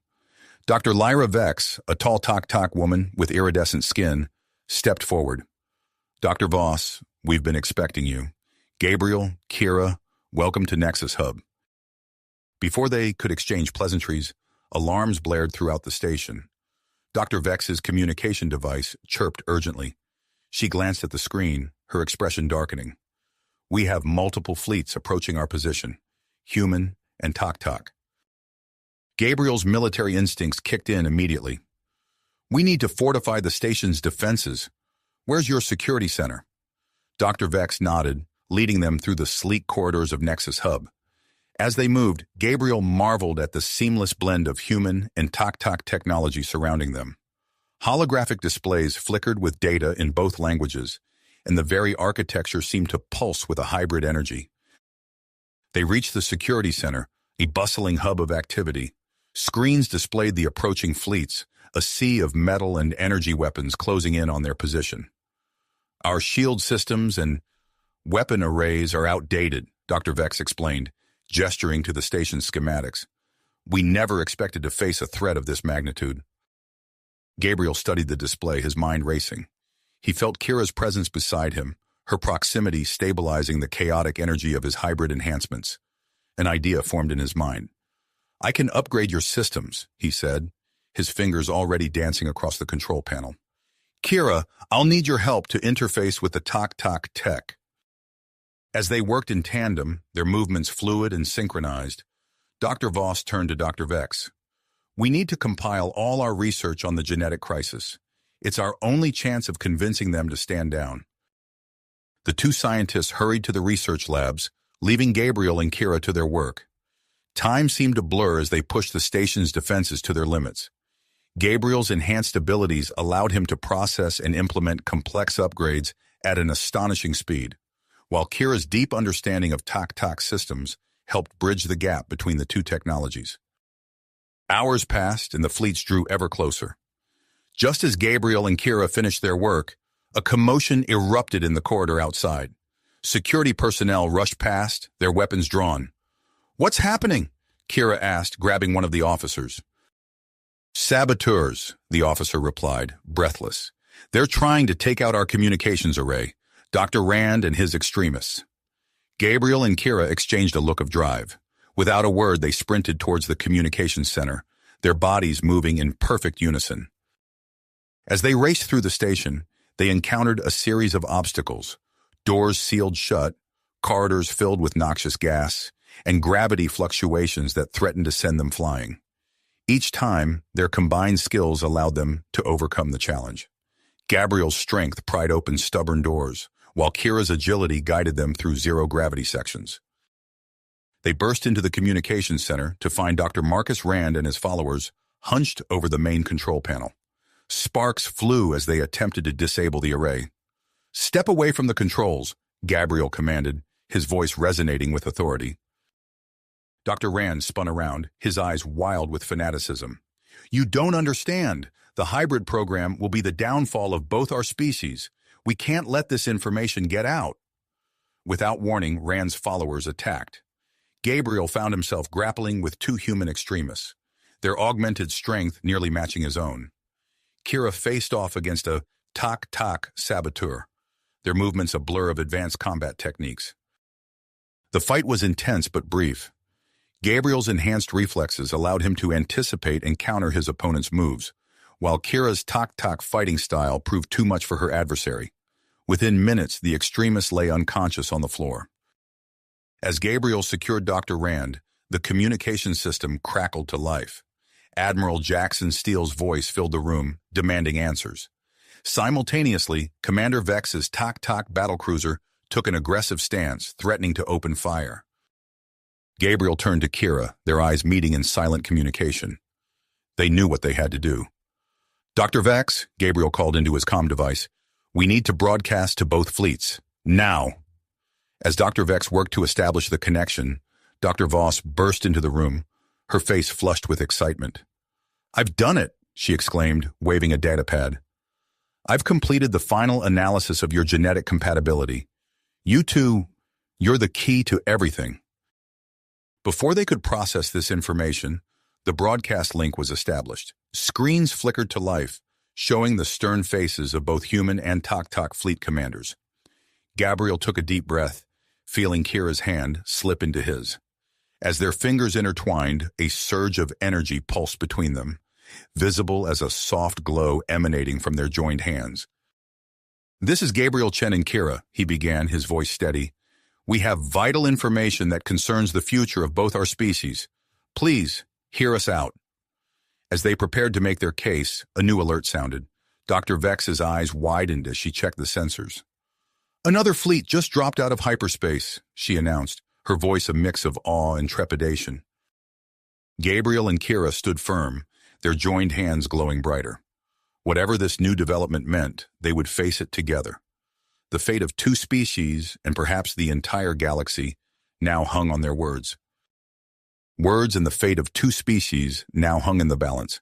Dr. Lyra Vex, a tall Tok woman with iridescent skin, stepped forward. Dr. Voss, we've been expecting you. Gabriel, Kira, welcome to Nexus Hub. Before they could exchange pleasantries, alarms blared throughout the station. Dr. Vex's communication device chirped urgently. She glanced at the screen, her expression darkening. We have multiple fleets approaching our position, human and Tok. Gabriel's military instincts kicked in immediately. We need to fortify the station's defenses. Where's your security center? Dr. Vex nodded, leading them through the sleek corridors of Nexus Hub. As they moved, Gabriel marveled at the seamless blend of human and Tok technology surrounding them. Holographic displays flickered with data in both languages, and the very architecture seemed to pulse with a hybrid energy. They reached the security center, a bustling hub of activity. Screens displayed the approaching fleets, a sea of metal and energy weapons closing in on their position. Our shield systems and weapon arrays are outdated, Dr. Vex explained, gesturing to the station's schematics. We never expected to face a threat of this magnitude. Gabriel studied the display, his mind racing. He felt Kira's presence beside him, her proximity stabilizing the chaotic energy of his hybrid enhancements. An idea formed in his mind. I can upgrade your systems, he said, his fingers already dancing across the control panel. Kira, I'll need your help to interface with the Tok tech. As they worked in tandem, their movements fluid and synchronized, Dr. Voss turned to Dr. Vex. We need to compile all our research on the genetic crisis. It's our only chance of convincing them to stand down. The two scientists hurried to the research labs, leaving Gabriel and Kira to their work. Time seemed to blur as they pushed the station's defenses to their limits. Gabriel's enhanced abilities allowed him to process and implement complex upgrades at an astonishing speed, while Kira's deep understanding of Tok systems helped bridge the gap between the two technologies. Hours passed and the fleets drew ever closer. Just as Gabriel and Kira finished their work, a commotion erupted in the corridor outside. Security personnel rushed past, their weapons drawn. What's happening? Kira asked, grabbing one of the officers. Saboteurs, the officer replied, breathless. They're trying to take out our communications array, Dr. Rand and his extremists. Gabriel and Kira exchanged a look of drive. Without a word, they sprinted towards the communications center, their bodies moving in perfect unison. As they raced through the station, they encountered a series of obstacles, doors sealed shut, corridors filled with noxious gas, and gravity fluctuations that threatened to send them flying. Each time, their combined skills allowed them to overcome the challenge. Gabriel's strength pried open stubborn doors, while Kira's agility guided them through zero-gravity sections. They burst into the communications center to find Dr. Marcus Rand and his followers hunched over the main control panel. Sparks flew as they attempted to disable the array. Step away from the controls, Gabriel commanded, his voice resonating with authority. Dr. Rand spun around, his eyes wild with fanaticism. You don't understand. The hybrid program will be the downfall of both our species. We can't let this information get out. Without warning, Rand's followers attacked. Gabriel found himself grappling with two human extremists, their augmented strength nearly matching his own. Kira faced off against a Tok saboteur, their movements a blur of advanced combat techniques. The fight was intense but brief. Gabriel's enhanced reflexes allowed him to anticipate and counter his opponent's moves, while Kira's Tok fighting style proved too much for her adversary. Within minutes, the extremist lay unconscious on the floor. As Gabriel secured Dr. Rand, the communication system crackled to life. Admiral Jackson Steele's voice filled the room, demanding answers. Simultaneously, Commander Vex's Tak-Tak battlecruiser took an aggressive stance, threatening to open fire. Gabriel turned to Kira, their eyes meeting in silent communication. They knew what they had to do. "Dr. Vex," Gabriel called into his comm device, "we need to broadcast to both fleets. Now!" As Dr. Vex worked to establish the connection, Dr. Voss burst into the room, her face flushed with excitement. "I've done it," she exclaimed, waving a datapad. "I've completed the final analysis of your genetic compatibility. You two, you're the key to everything." Before they could process this information, the broadcast link was established. Screens flickered to life, showing the stern faces of both human and Tak-Tak fleet commanders. Gabriel took a deep breath, feeling Kira's hand slip into his. As their fingers intertwined, a surge of energy pulsed between them, visible as a soft glow emanating from their joined hands. "This is Gabriel Chen and Kira," he began, his voice steady. "We have vital information that concerns the future of both our species. Please, hear us out." As they prepared to make their case, a new alert sounded. Dr. Vex's eyes widened as she checked the sensors. "Another fleet just dropped out of hyperspace," she announced, her voice a mix of awe and trepidation. Gabriel and Kira stood firm, their joined hands glowing brighter. Whatever this new development meant, they would face it together. The fate of two species, and perhaps the entire galaxy, now hung on their words. Words and the fate of two species now hung in the balance.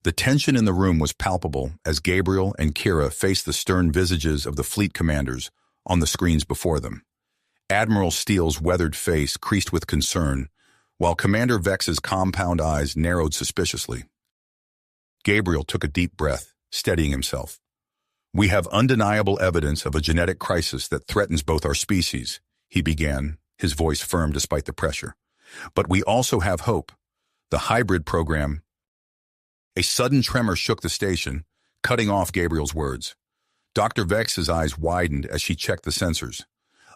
The tension in the room was palpable as Gabriel and Kira faced the stern visages of the fleet commanders on the screens before them. Admiral Steele's weathered face creased with concern, while Commander Vex's compound eyes narrowed suspiciously. Gabriel took a deep breath, steadying himself. "We have undeniable evidence of a genetic crisis that threatens both our species," he began, his voice firm despite the pressure. "But we also have hope. The hybrid program—" A sudden tremor shook the station, cutting off Gabriel's words. Dr. Vex's eyes widened as she checked the sensors.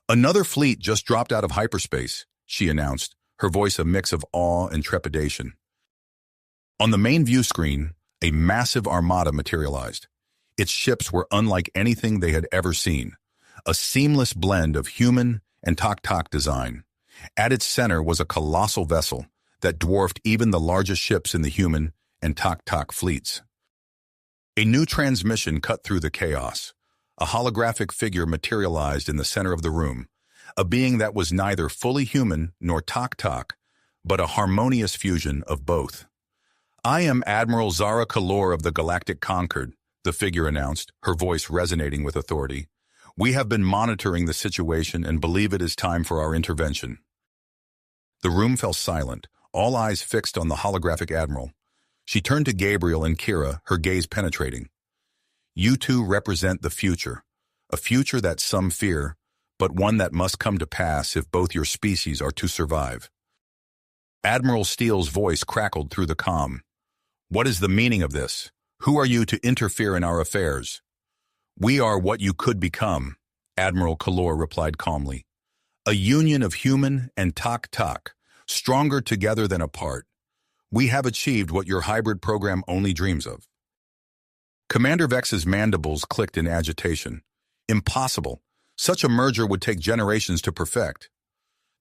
"Another fleet just dropped out of hyperspace," she announced, her voice a mix of awe and trepidation. On the main view screen, a massive armada materialized. Its ships were unlike anything they had ever seen, a seamless blend of human and Tak-Tak design. At its center was a colossal vessel that dwarfed even the largest ships in the human and Tak-Tak fleets. A new transmission cut through the chaos. A holographic figure materialized in the center of the room, a being that was neither fully human nor Tak-Tak, but a harmonious fusion of both. "I am Admiral Zara Kalor of the Galactic Concord," the figure announced, her voice resonating with authority. "We have been monitoring the situation and believe it is time for our intervention." The room fell silent, all eyes fixed on the holographic admiral. She turned to Gabriel and Kira, her gaze penetrating. "You two represent the future, a future that some fear, but one that must come to pass if both your species are to survive." Admiral Steele's voice crackled through the comm. "What is the meaning of this? Who are you to interfere in our affairs?" "We are what you could become," Admiral Kalor replied calmly. "A union of human and Tak-Tak, stronger together than apart. We have achieved what your hybrid program only dreams of." Commander Vex's mandibles clicked in agitation. "Impossible. Such a merger would take generations to perfect."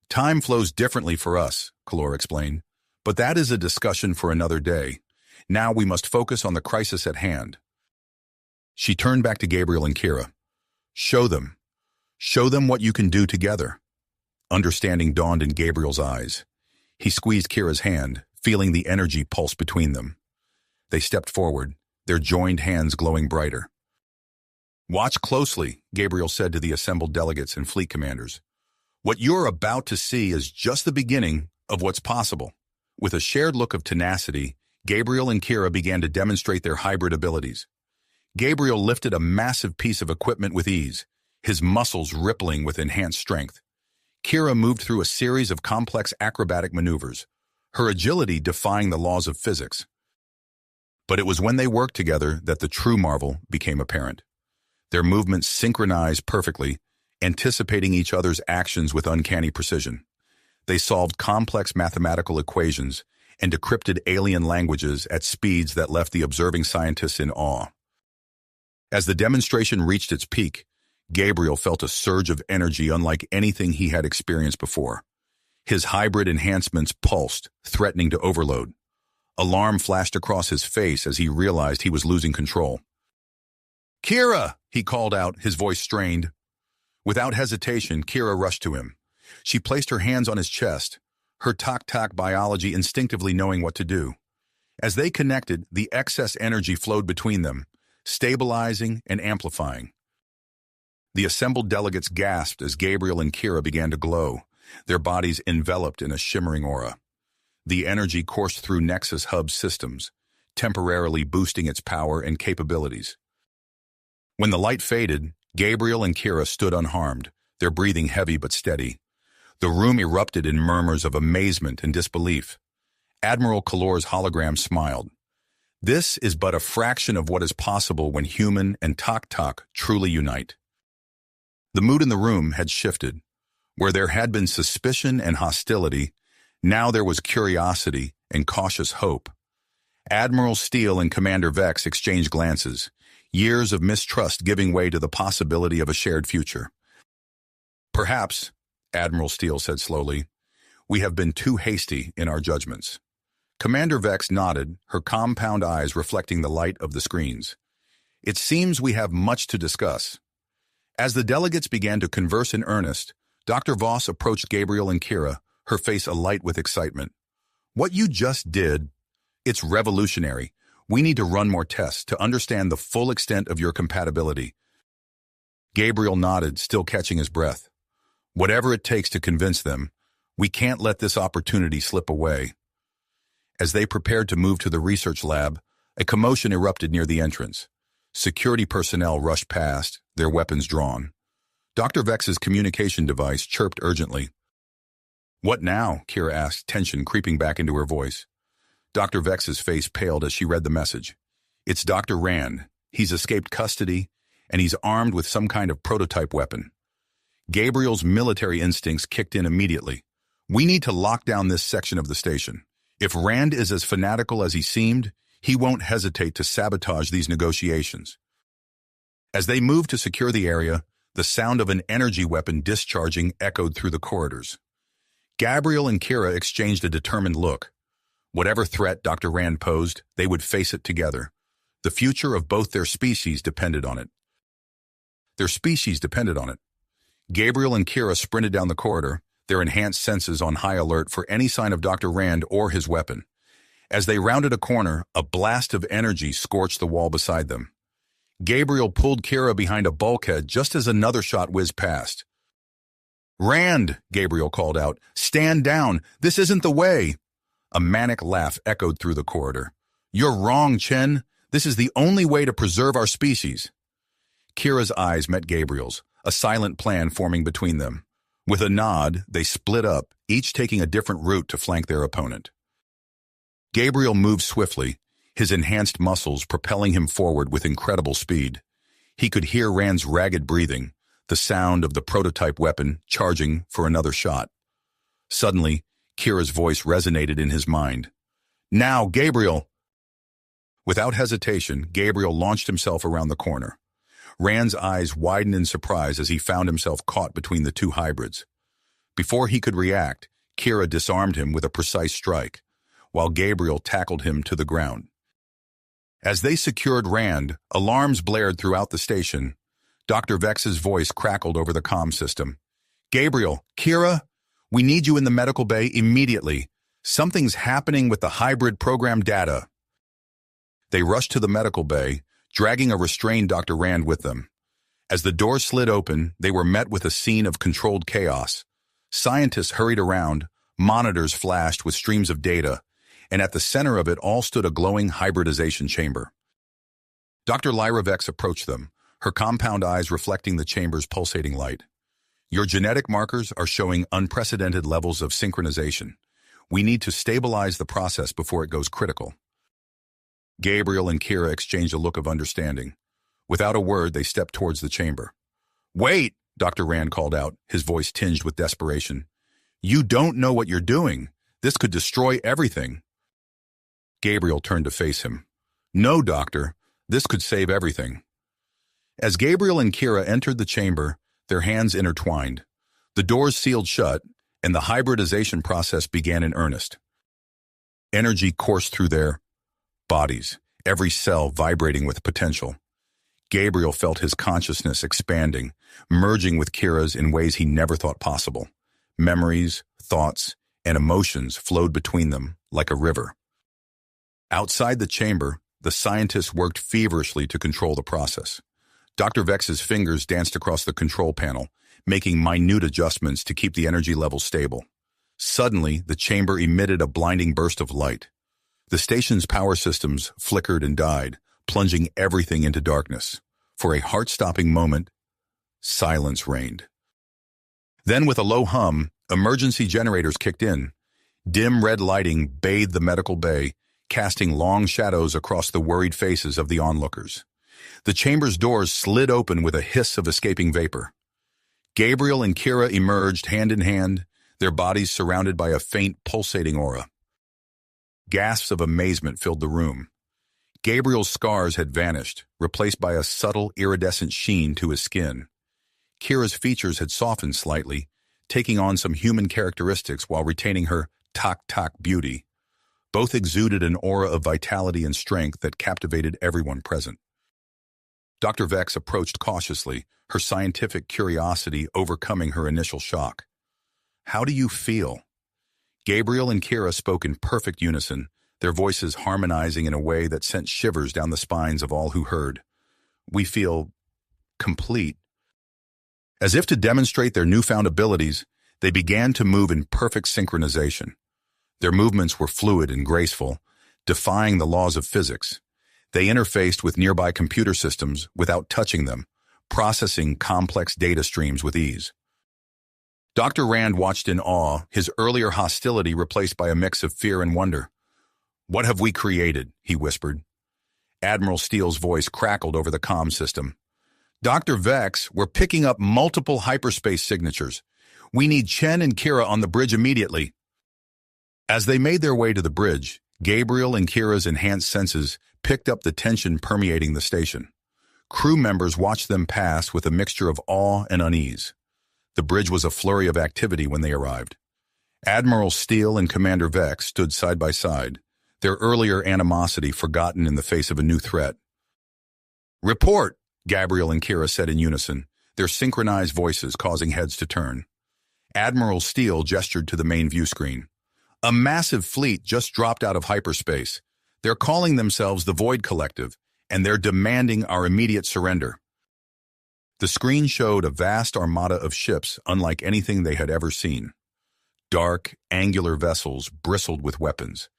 "Time flows differently for us," Kalor explained. "But that is a discussion for another day. Now we must focus on the crisis at hand." She turned back to Gabriel and Kira. Show them what you can do together." Understanding dawned in Gabriel's eyes. He squeezed Kira's hand, feeling the energy pulse between them. They stepped forward, their joined hands glowing brighter. "Watch closely," Gabriel said to the assembled delegates and fleet commanders. "What you're about to see is just the beginning of what's possible." With a shared look of tenacity, Gabriel and Kira began to demonstrate their hybrid abilities. Gabriel lifted a massive piece of equipment with ease, his muscles rippling with enhanced strength. Kira moved through a series of complex acrobatic maneuvers, her agility defying the laws of physics. But it was when they worked together that the true marvel became apparent. Their movements synchronized perfectly, anticipating each other's actions with uncanny precision. They solved complex mathematical equations and decrypted alien languages at speeds that left the observing scientists in awe. As the demonstration reached its peak, Gabriel felt a surge of energy unlike anything he had experienced before. His hybrid enhancements pulsed, threatening to overload. Alarm flashed across his face as he realized he was losing control. "Kira!" he called out, his voice strained. Without hesitation, Kira rushed to him. She placed her hands on his chest, her tak-tak biology instinctively knowing what to do. As they connected, the excess energy flowed between them, stabilizing and amplifying. The assembled delegates gasped as Gabriel and Kira began to glow, their bodies enveloped in a shimmering aura. The energy coursed through Nexus Hub's systems, temporarily boosting its power and capabilities. When the light faded, Gabriel and Kira stood unharmed, their breathing heavy but steady. The room erupted in murmurs of amazement and disbelief. Admiral Kalor's hologram smiled. "This is but a fraction of what is possible when human and tak-tak truly unite." The mood in the room had shifted. Where there had been suspicion and hostility, now there was curiosity and cautious hope. Admiral Steele and Commander Vex exchanged glances, years of mistrust giving way to the possibility of a shared future. "Perhaps," Admiral Steele said slowly, "we have been too hasty in our judgments." Commander Vex nodded, her compound eyes reflecting the light of the screens. "It seems we have much to discuss." As the delegates began to converse in earnest, Dr. Voss approached Gabriel and Kira, her face alight with excitement. "What you just did, it's revolutionary. We need to run more tests to understand the full extent of your compatibility." Gabriel nodded, still catching his breath. "Whatever it takes to convince them, we can't let this opportunity slip away." As they prepared to move to the research lab, a commotion erupted near the entrance. Security personnel rushed past, their weapons drawn. Dr. Vex's communication device chirped urgently. "What now?" Kira asked, tension creeping back into her voice. Dr. Vex's face paled as she read the message. "It's Dr. Rand. He's escaped custody, and he's armed with some kind of prototype weapon." Gabriel's military instincts kicked in immediately. "We need to lock down this section of the station. If Rand is as fanatical as he seemed, he won't hesitate to sabotage these negotiations." As they moved to secure the area, the sound of an energy weapon discharging echoed through the corridors. Gabriel and Kira exchanged a determined look. Whatever threat Dr. Rand posed, they would face it together. The future of both their species depended on it. Gabriel and Kira sprinted down the corridor, their enhanced senses on high alert for any sign of Dr. Rand or his weapon. As they rounded a corner, a blast of energy scorched the wall beside them. Gabriel pulled Kira behind a bulkhead just as another shot whizzed past. "Rand," Gabriel called out, "stand down. This isn't the way." A manic laugh echoed through the corridor. "You're wrong, Chen. This is the only way to preserve our species." Kira's eyes met Gabriel's, a silent plan forming between them. With a nod, they split up, each taking a different route to flank their opponent. Gabriel moved swiftly, his enhanced muscles propelling him forward with incredible speed. He could hear Rand's ragged breathing, the sound of the prototype weapon charging for another shot. Suddenly, Kira's voice resonated in his mind. "Now, Gabriel!" Without hesitation, Gabriel launched himself around the corner. Rand's eyes widened in surprise as he found himself caught between the two hybrids. Before he could react, Kira disarmed him with a precise strike, while Gabriel tackled him to the ground. As they secured Rand, alarms blared throughout the station. Dr. Vex's voice crackled over the comm system. "Gabriel, Kira, we need you in the medical bay immediately. Something's happening with the hybrid program data." They rushed to the medical bay, dragging a restrained Dr. Rand with them. As the door slid open, they were met with a scene of controlled chaos. Scientists hurried around, monitors flashed with streams of data, and at the center of it all stood a glowing hybridization chamber. Dr. Lyra Vex approached them, her compound eyes reflecting the chamber's pulsating light. "Your genetic markers are showing unprecedented levels of synchronization. We need to stabilize the process before it goes critical." Gabriel and Kira exchanged a look of understanding. Without a word, they stepped towards the chamber. "Wait!" Dr. Rand called out, his voice tinged with desperation. "You don't know what you're doing. This could destroy everything." Gabriel turned to face him. "No, Doctor. This could save everything." As Gabriel and Kira entered the chamber, their hands intertwined. The doors sealed shut, and the hybridization process began in earnest. Energy coursed through their bodies, every cell vibrating with potential. Gabriel felt his consciousness expanding, merging with Kira's in ways he never thought possible. Memories, thoughts, and emotions flowed between them like a river. Outside the chamber, the scientists worked feverishly to control the process. Dr. Vex's fingers danced across the control panel, making minute adjustments to keep the energy levels stable. Suddenly, the chamber emitted a blinding burst of light. The station's power systems flickered and died, plunging everything into darkness. For a heart-stopping moment, silence reigned. Then, with a low hum, emergency generators kicked in. Dim red lighting bathed the medical bay, casting long shadows across the worried faces of the onlookers. The chamber's doors slid open with a hiss of escaping vapor. Gabriel and Kira emerged hand in hand, their bodies surrounded by a faint, pulsating aura. Gasps of amazement filled the room. Gabriel's scars had vanished, replaced by a subtle, iridescent sheen to his skin. Kira's features had softened slightly, taking on some human characteristics while retaining her tak-tak beauty. Both exuded an aura of vitality and strength that captivated everyone present. Dr. Vex approached cautiously, her scientific curiosity overcoming her initial shock. "How do you feel?" Gabriel and Kira spoke in perfect unison, their voices harmonizing in a way that sent shivers down the spines of all who heard. "We feel complete." As if to demonstrate their newfound abilities, they began to move in perfect synchronization. Their movements were fluid and graceful, defying the laws of physics. They interfaced with nearby computer systems without touching them, processing complex data streams with ease. Dr. Rand watched in awe, his earlier hostility replaced by a mix of fear and wonder. "What have we created?" he whispered. Admiral Steele's voice crackled over the comm system. "Dr. Vex, we're picking up multiple hyperspace signatures. We need Chen and Kira on the bridge immediately." As they made their way to the bridge, Gabriel and Kira's enhanced senses picked up the tension permeating the station. Crew members watched them pass with a mixture of awe and unease. The bridge was a flurry of activity when they arrived. Admiral Steele and Commander Vex stood side by side, their earlier animosity forgotten in the face of a new threat. "Report," Gabriel and Kira said in unison, their synchronized voices causing heads to turn. Admiral Steele gestured to the main view screen. "A massive fleet just dropped out of hyperspace. They're calling themselves the Void Collective, and they're demanding our immediate surrender." The screen showed a vast armada of ships unlike anything they had ever seen. Dark, angular vessels bristled with weapons,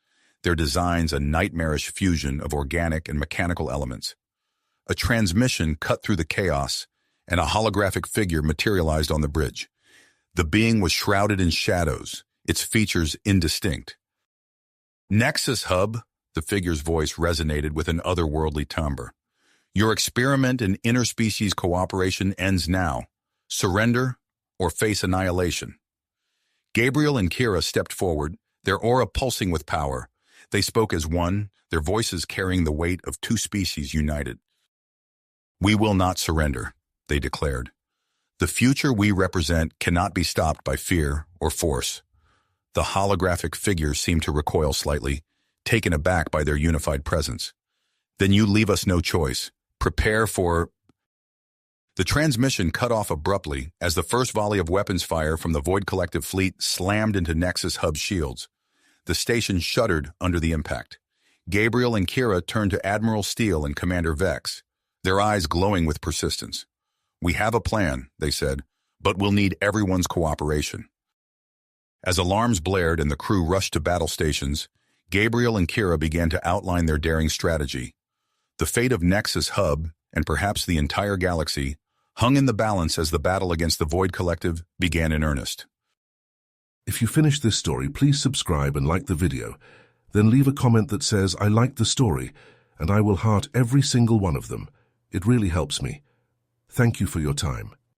their designs a nightmarish fusion of organic and mechanical elements. A transmission cut through the chaos, and a holographic figure materialized on the bridge. The being was shrouded in shadows, its features indistinct. "Nexus Hub," the figure's voice resonated with an otherworldly timbre. "Your experiment in interspecies cooperation ends now. Surrender or face annihilation." Gabriel and Kira stepped forward, their aura pulsing with power. They spoke as one, their voices carrying the weight of two species united. "We will not surrender," they declared. "The future we represent cannot be stopped by fear or force." The holographic figure seemed to recoil slightly, taken aback by their unified presence. "Then you leave us no choice. Prepare for—" The transmission cut off abruptly as the first volley of weapons fire from the Void Collective fleet slammed into Nexus Hub shields. The station shuddered under the impact. Gabriel and Kira turned to Admiral Steele and Commander Vex, their eyes glowing with persistence. "We have a plan," they said, "but we'll need everyone's cooperation." As alarms blared and the crew rushed to battle stations, Gabriel and Kira began to outline their daring strategy. The fate of Nexus Hub, and perhaps the entire galaxy, hung in the balance as the battle against the Void Collective began in earnest. If you finished this story, please subscribe and like the video. Then leave a comment that says, "I liked the story," and I will heart every single one of them. It really helps me. Thank you for your time.